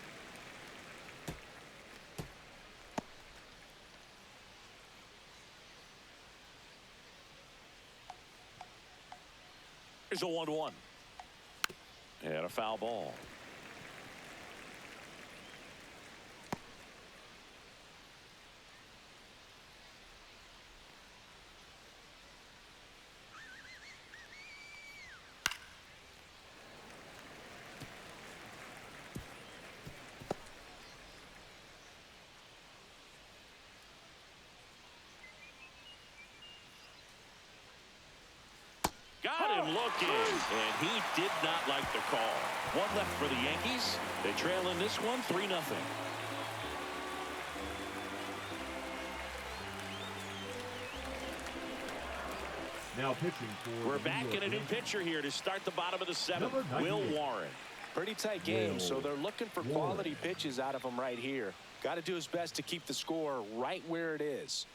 Here's a 1-1. And a foul ball. Got him looking, and he did not like the call. 1 left for the Yankees. They trail in this one 3-0. Now pitching for We're back in a new pitcher here to start the bottom of the 7th. Will Warren. Pretty tight game, so they're looking for quality pitches out of him right here. Got to do his best to keep the score right where it is.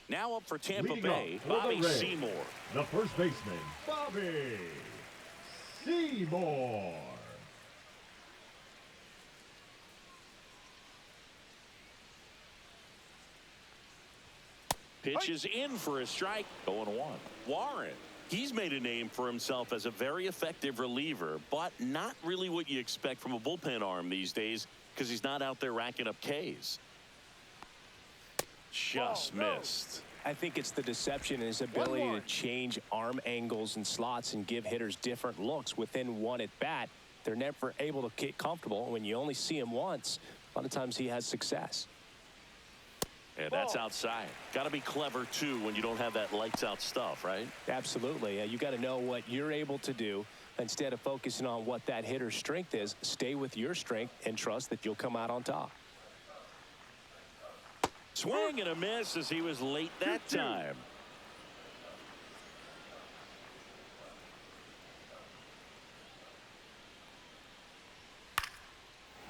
Now up for Tampa Leading Bay, up for Bobby the Rays, Seymour. The first baseman, Bobby Seymour. Pitches in for a strike. 0-1. Warren. He's made a name for himself as a very effective reliever, but not really what you expect from a bullpen arm these days because he's not out there racking up Ks. Just missed. I think it's the deception in his ability to change arm angles and slots and give hitters different looks within one at bat. They're never able to get comfortable. When you only see him once, a lot of times he has success. And that's outside. Got to be clever, too, when you don't have that lights-out stuff, right? Absolutely. You got to know what you're able to do. Instead of focusing on what that hitter's strength is, stay with your strength and trust that you'll come out on top. Swing and a miss as he was late that time.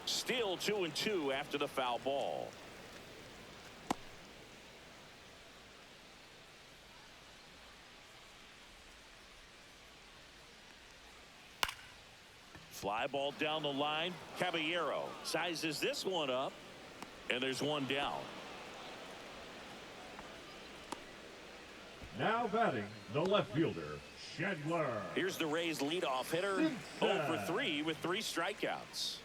Still 2-2 after the foul ball. Fly ball down the line. Caballero sizes this one up. And there's one down. Now batting, the left fielder, Chandler. Here's the Rays leadoff hitter, 0 for 3 with 3 strikeouts.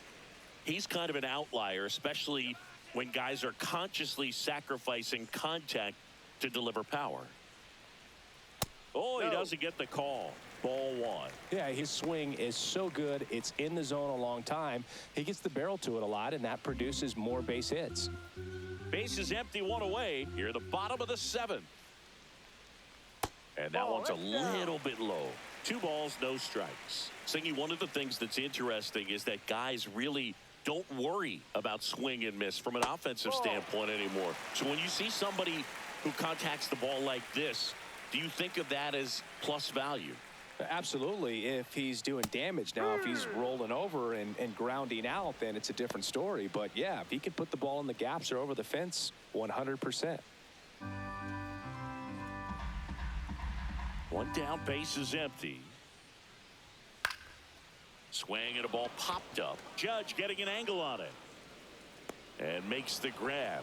He's kind of an outlier, especially when guys are consciously sacrificing contact to deliver power. Oh, he doesn't get the call. Ball 1. Yeah, his swing is so good. It's in the zone a long time. He gets the barrel to it a lot, and that produces more base hits. Base is empty, 1 away. Here, the bottom of the 7th. And that one's a little bit low. 2 balls, no strikes. Singy, one of the things that's interesting is that guys really don't worry about swing and miss from an offensive standpoint anymore. So when you see somebody who contacts the ball like this, do you think of that as plus value? Absolutely, if he's doing damage. Now, if he's rolling over and grounding out, then it's a different story. But, yeah, if he can put the ball in the gaps or over the fence, 100%. 1 down, base is empty. Swing and a ball popped up. Judge getting an angle on it. And makes the grab.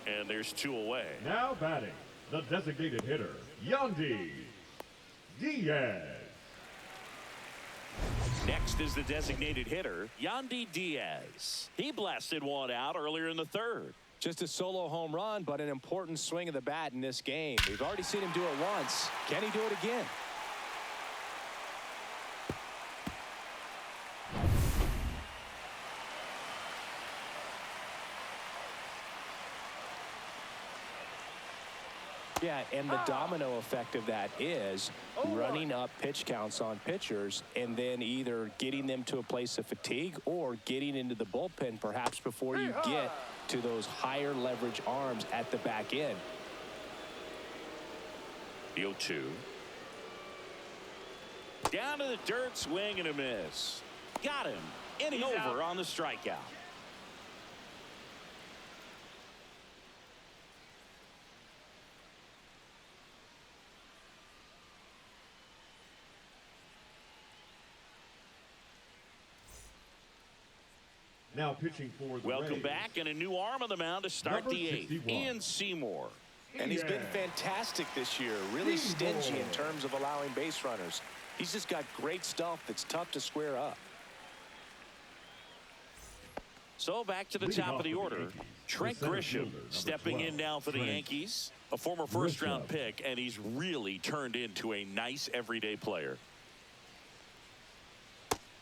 And there's 2 away. Now batting, the designated hitter, Yandy Diaz. Next is the designated hitter, Yandy Diaz. He blasted one out earlier in the 3rd. Just a solo home run, but an important swing of the bat in this game. We've already seen him do it once. Can he do it again? Yeah, and the domino effect of that is running up pitch counts on pitchers and then either getting them to a place of fatigue or getting into the bullpen perhaps before you get to those higher leverage arms at the back end. The 0-2. Down to the dirt, swing and a miss. Got him. Inning over on the strikeout. Now pitching for the Welcome Rays. back, and a new arm on the mound to start Number the 8th. 61. Ian Seymour. And he's been fantastic this year. Really stingy in terms of allowing base runners. He's just got great stuff that's tough to square up. So back to the top of the order. Trent Grisham stepping in now for the Yankees. A former first-round pick, and he's really turned into a nice everyday player.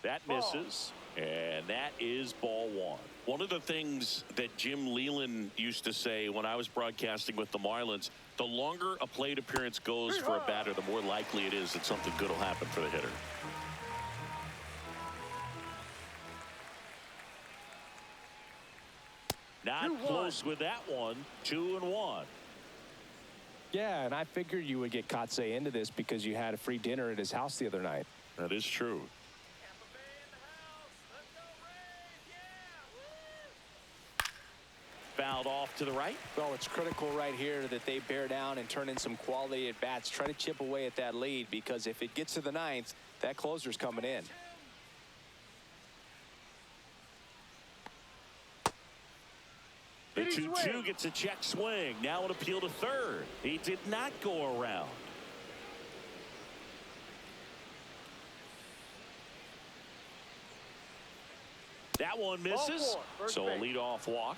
That misses. And that is ball 1. One of the things that Jim Leland used to say when I was broadcasting with the Marlins, the longer a plate appearance goes for a batter, the more likely it is that something good will happen for the hitter. Not close with that one. 2-1. Yeah, and I figured you would get Kotsay into this because you had a free dinner at his house the other night. That is true. Fouled off to the right. Well, it's critical right here that they bear down and turn in some quality at bats. Try to chip away at that lead, because if it gets to the 9th, that closer's coming in. The 2-2 gets a check swing. Now an appeal to 3rd. He did not go around. That one misses. So a leadoff walk.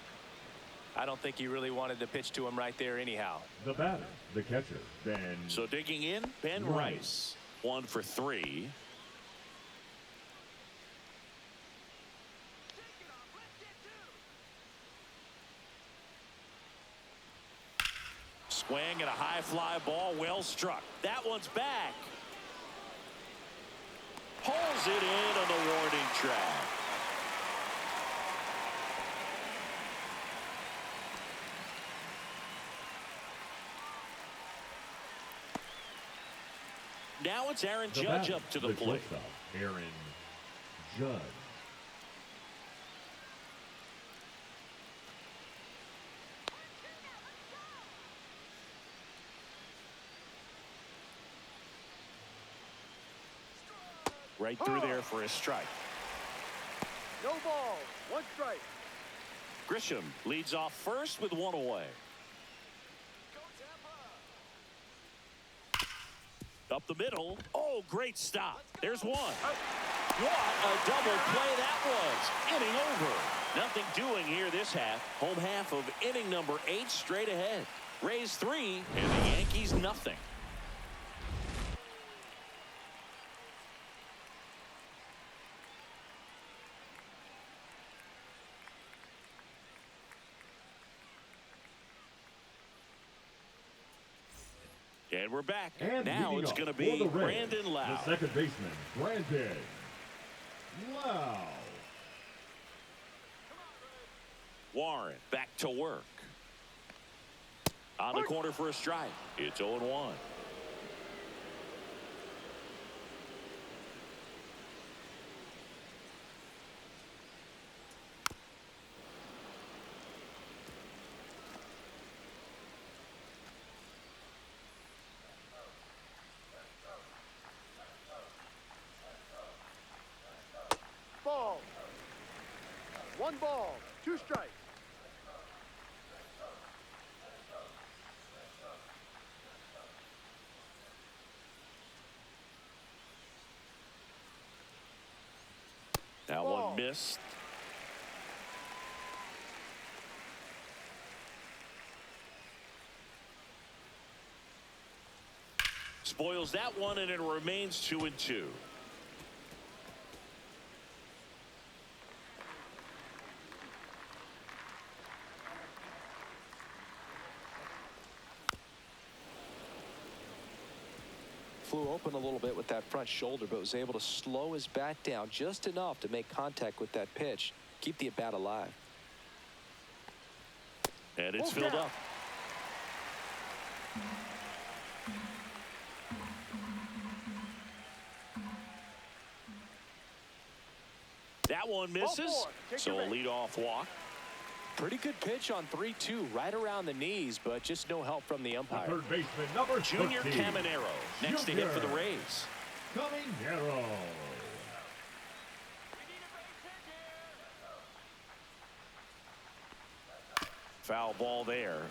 I don't think he really wanted to pitch to him right there anyhow. The batter, the catcher, Ben. So digging in, Ben Rice. 1 for 3. Swing and a high fly ball, well struck. That one's back. Pulls it in on the warning track. Now it's Aaron Judge up to the plate. Aaron Judge. Right through there for a strike. No ball. 1 strike. Grisham leads off first with one away. Up the middle. Oh, great stop. There's one. What a double play that was. Inning over. Nothing doing here this half. Home half of inning number 8 straight ahead. Rays 3 and the Yankees nothing. And we're back. And now it's going to be Brandon Lau. The second baseman, Brandon Lau. Warren back to work. On the corner for a strike. It's 0-1. Ball. 1 ball, 2 strikes. That one missed. Spoils that one, and it remains 2-2. Flew open a little bit with that front shoulder, but was able to slow his bat down just enough to make contact with that pitch. Keep the at-bat alive. And it's filled up. That one misses. So a leadoff walk. Pretty good pitch on 3-2, right around the knees, but just no help from the umpire. Third baseman, number 13. Junior Caminero next to hit for the Rays. Caminero. Foul ball there.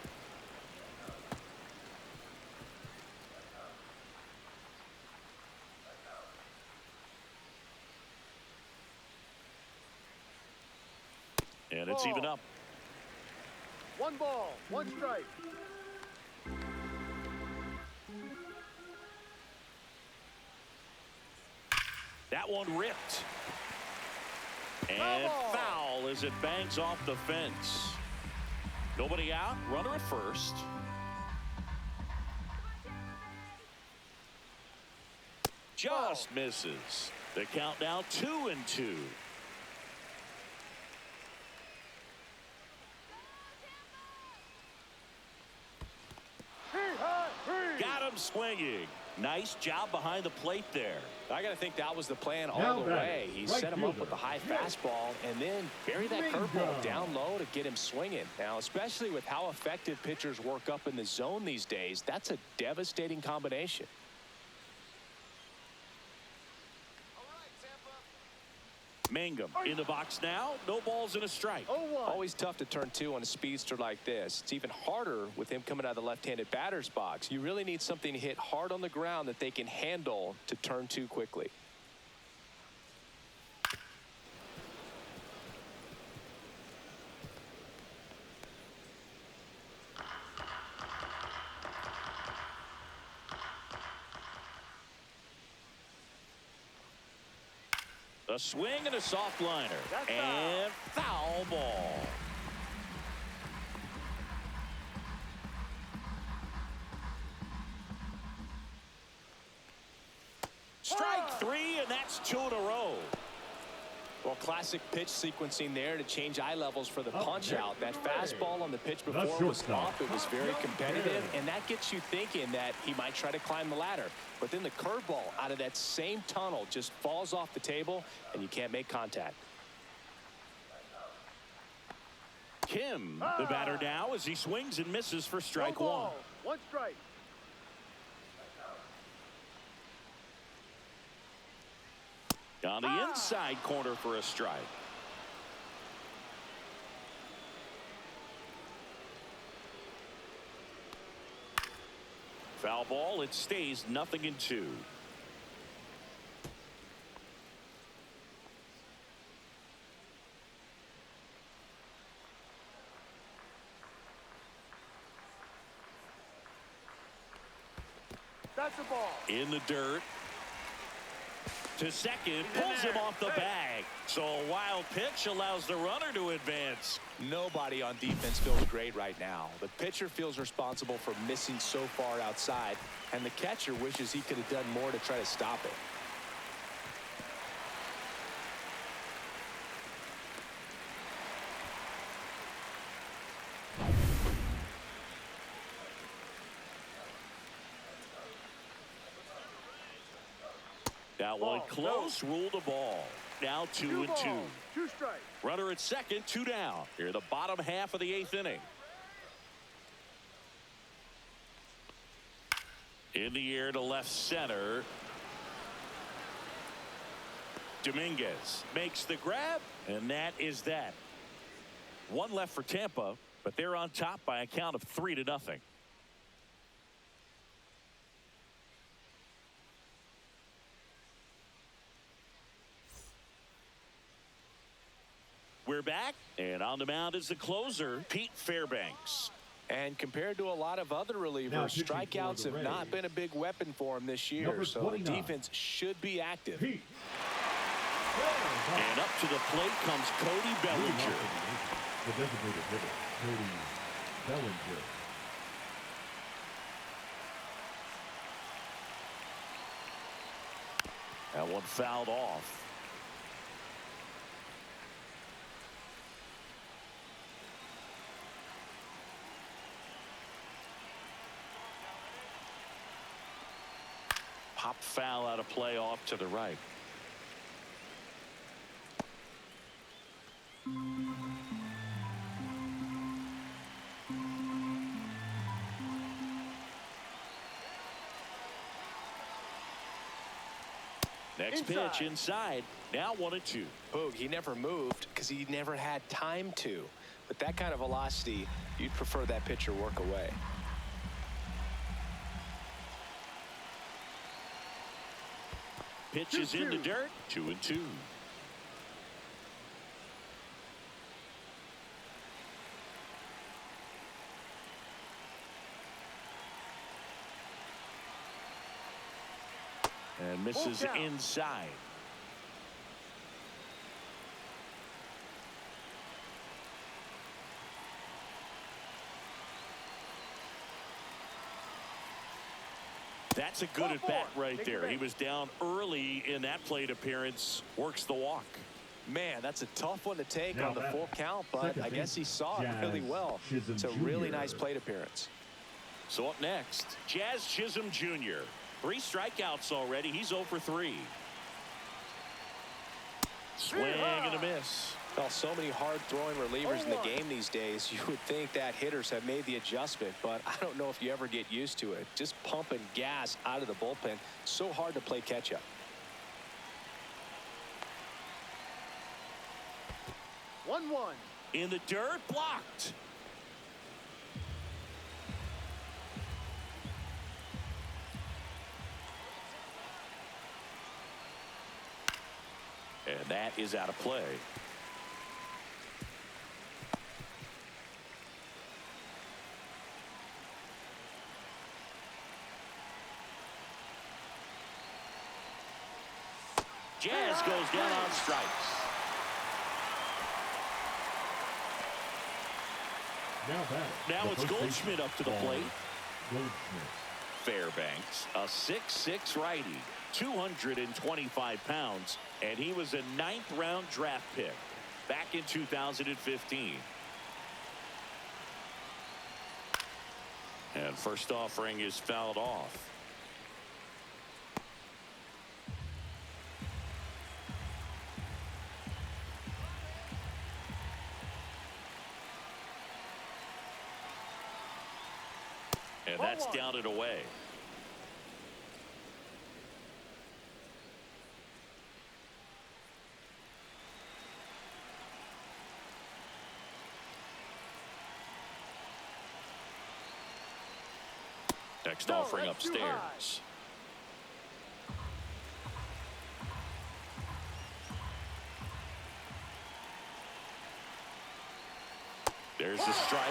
And it's even up. 1 ball, 1 strike. That one ripped. And foul as it bangs off the fence. Nobody out. Runner at first. Just misses. The count now 2-2. Got him swinging. Nice job behind the plate there. I got to think that was the plan all the way. He set him up with the high fastball and then buried that curveball down low to get him swinging. Now, especially with how effective pitchers work up in the zone these days, that's a devastating combination. Mangum in the box now. No balls and a strike. Always tough to turn 2 on a speedster like this. It's even harder with him coming out of the left-handed batter's box. You really need something to hit hard on the ground that they can handle to turn 2 quickly. A swing and a soft liner. And foul ball. Strike 3, and that's 2 in a row. Well, classic pitch sequencing there to change eye levels for the punch out. That fastball on the pitch before was off. It was very competitive, and that gets you thinking that he might try to climb the ladder. But then the curveball out of that same tunnel just falls off the table, and you can't make contact. Kim, the batter now, as he swings and misses for strike 1. 1 strike. On the inside corner for a strike. Foul ball. It stays 0-2. That's the ball. In the dirt. To second. Pulls him off the bag. So a wild pitch allows the runner to advance. Nobody on defense feels great right now. The pitcher feels responsible for missing so far outside, and the catcher wishes he could have done more to try to stop it. That one close, ruled a ball. Now 2-2. 2 strikes. Runner at second, 2 down. Here the bottom half of the 8th inning. In the air to left center. Dominguez makes the grab, and that is that. One left for Tampa, but they're on top by a count of 3-0. We're back, and on the mound is the closer, Pete Fairbanks. And compared to a lot of other relievers, strikeouts have not been a big weapon for him this year, so the defense should be active. Pete. And up to the plate comes Cody Bellinger. The designated hitter, Cody Bellinger. That one fouled off. Pop foul out of play off to the right. Next pitch inside. Now 1-2. Boog, he never moved because he never had time to. With that kind of velocity, you'd prefer that pitcher work away. Pitch is in the dirt. 2-2. And misses inside. That's a good at bat right there. He was down early in that plate appearance. Works the walk. Man, that's a tough one to take on the full count, but I guess he saw it really well. It's a really nice plate appearance. So up next, Jazz Chisholm Jr. 3 strikeouts already. He's 0 for 3. Swing and a miss. Well, so many hard-throwing relievers in the game these days, you would think that hitters have made the adjustment, but I don't know if you ever get used to it. Just pumping gas out of the bullpen, so hard to play catch-up. 1-1. In the dirt, blocked. And that is out of play. Jazz goes down on strikes. Now it's Goldschmidt up to the plate. Fairbanks, a 6'6" righty, 225 pounds, and he was a 9th-round draft pick back in 2015. And first offering is fouled off. And that's down and away. Next No, offering that's too upstairs. There's the strike.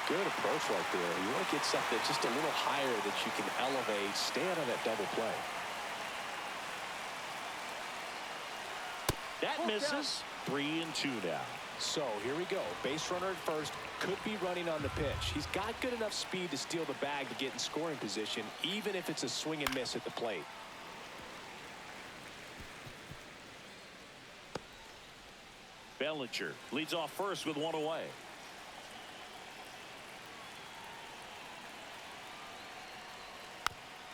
Good approach right there. You want to get something just a little higher that you can elevate. Stay out of that double play. That misses. 3-2 now. So here we go. Base runner at first. Could be running on the pitch. He's got good enough speed to steal the bag to get in scoring position, even if it's a swing and miss at the plate. Bellinger leads off first with one away.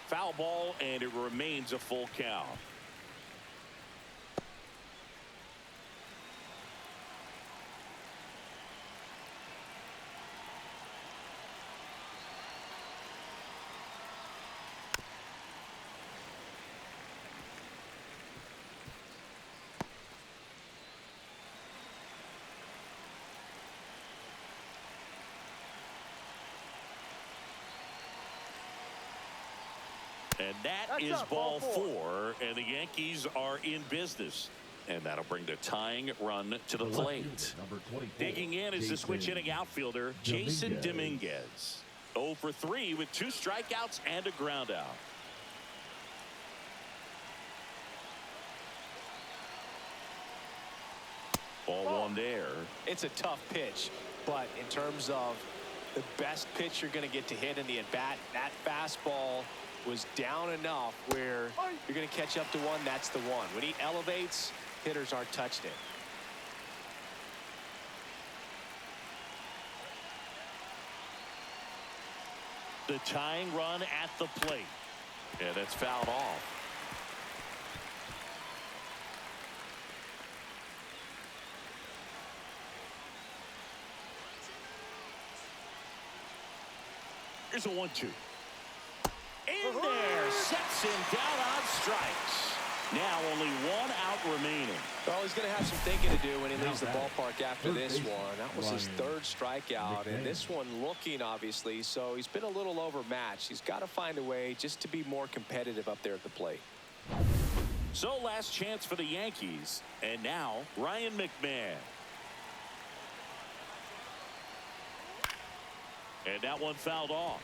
Foul ball, and it remains a full count. And that is ball four, and the Yankees are in business. And that'll bring the tying run to the plate. Digging in is the switch hitting outfielder, Jason Dominguez. 0 for 3 with 2 strikeouts and a ground out. Ball one there. It's a tough pitch, but in terms of the best pitch you're going to get to hit in the at-bat, that fastball was down enough where you're going to catch up to one. That's the one. When he elevates, hitters aren't touched it. The tying run at the plate. And it's fouled off. Here's a 1-2. In there, sets him down on strikes. Now only 1 out remaining. Well, he's going to have some thinking to do when he leaves the ballpark after this one. That was his 3rd strikeout, and this one looking, obviously, so he's been a little overmatched. He's got to find a way just to be more competitive up there at the plate. So last chance for the Yankees, and now Ryan McMahon. And that one fouled off.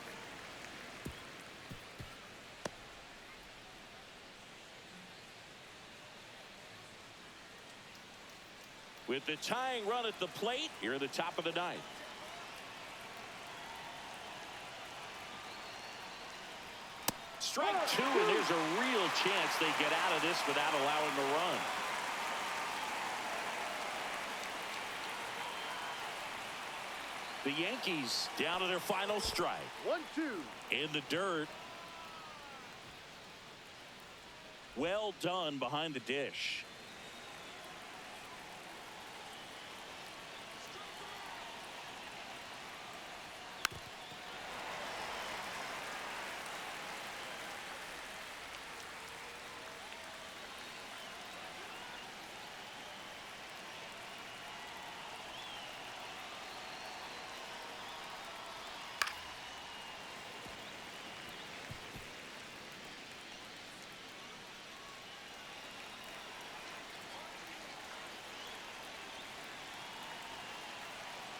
With the tying run at the plate, here at the top of the 9th. Strike 2, and there's a real chance they get out of this without allowing the run. The Yankees down to their final strike. 1-2. In the dirt. Well done behind the dish.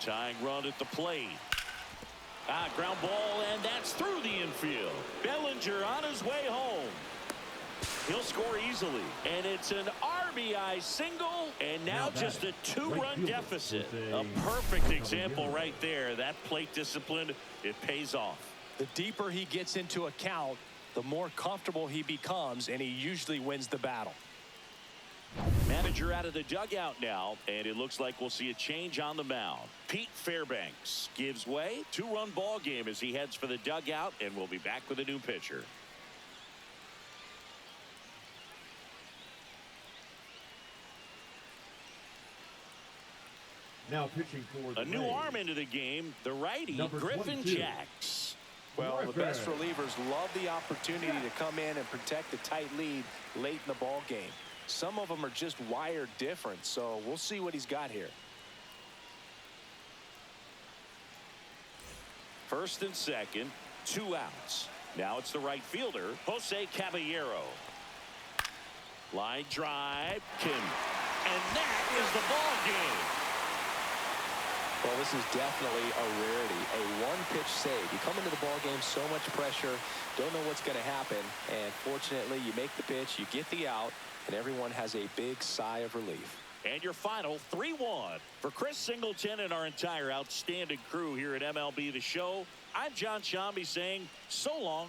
Tying run at the plate. Ground ball, and that's through the infield. Bellinger on his way home. He'll score easily, and it's an RBI single, and now just a 2-run deficit. A perfect example right there. That plate discipline, it pays off. The deeper he gets into a count, the more comfortable he becomes, and he usually wins the battle. Manager out of the dugout now, and it looks like we'll see a change on the mound. Pete Fairbanks gives way. 2-run ball game as he heads for the dugout, and we'll be back with a new pitcher. Now pitching for the A new Rays, arm into the game, the righty, number Griffin 22. Jacks. Well, the best relievers love the opportunity to come in and protect the tight lead late in the ball game. Some of them are just wired different, so we'll see what he's got here. First and second, 2 outs. Now it's the right fielder, Jose Caballero. Line drive, Kim. And that is the ball game. Well, this is definitely a rarity, a one-pitch save. You come into the ball game, so much pressure, don't know what's going to happen, and fortunately, you make the pitch, you get the out, and everyone has a big sigh of relief. And your final 3-1. For Chris Singleton and our entire outstanding crew here at MLB The Show, I'm John Shambi saying so long.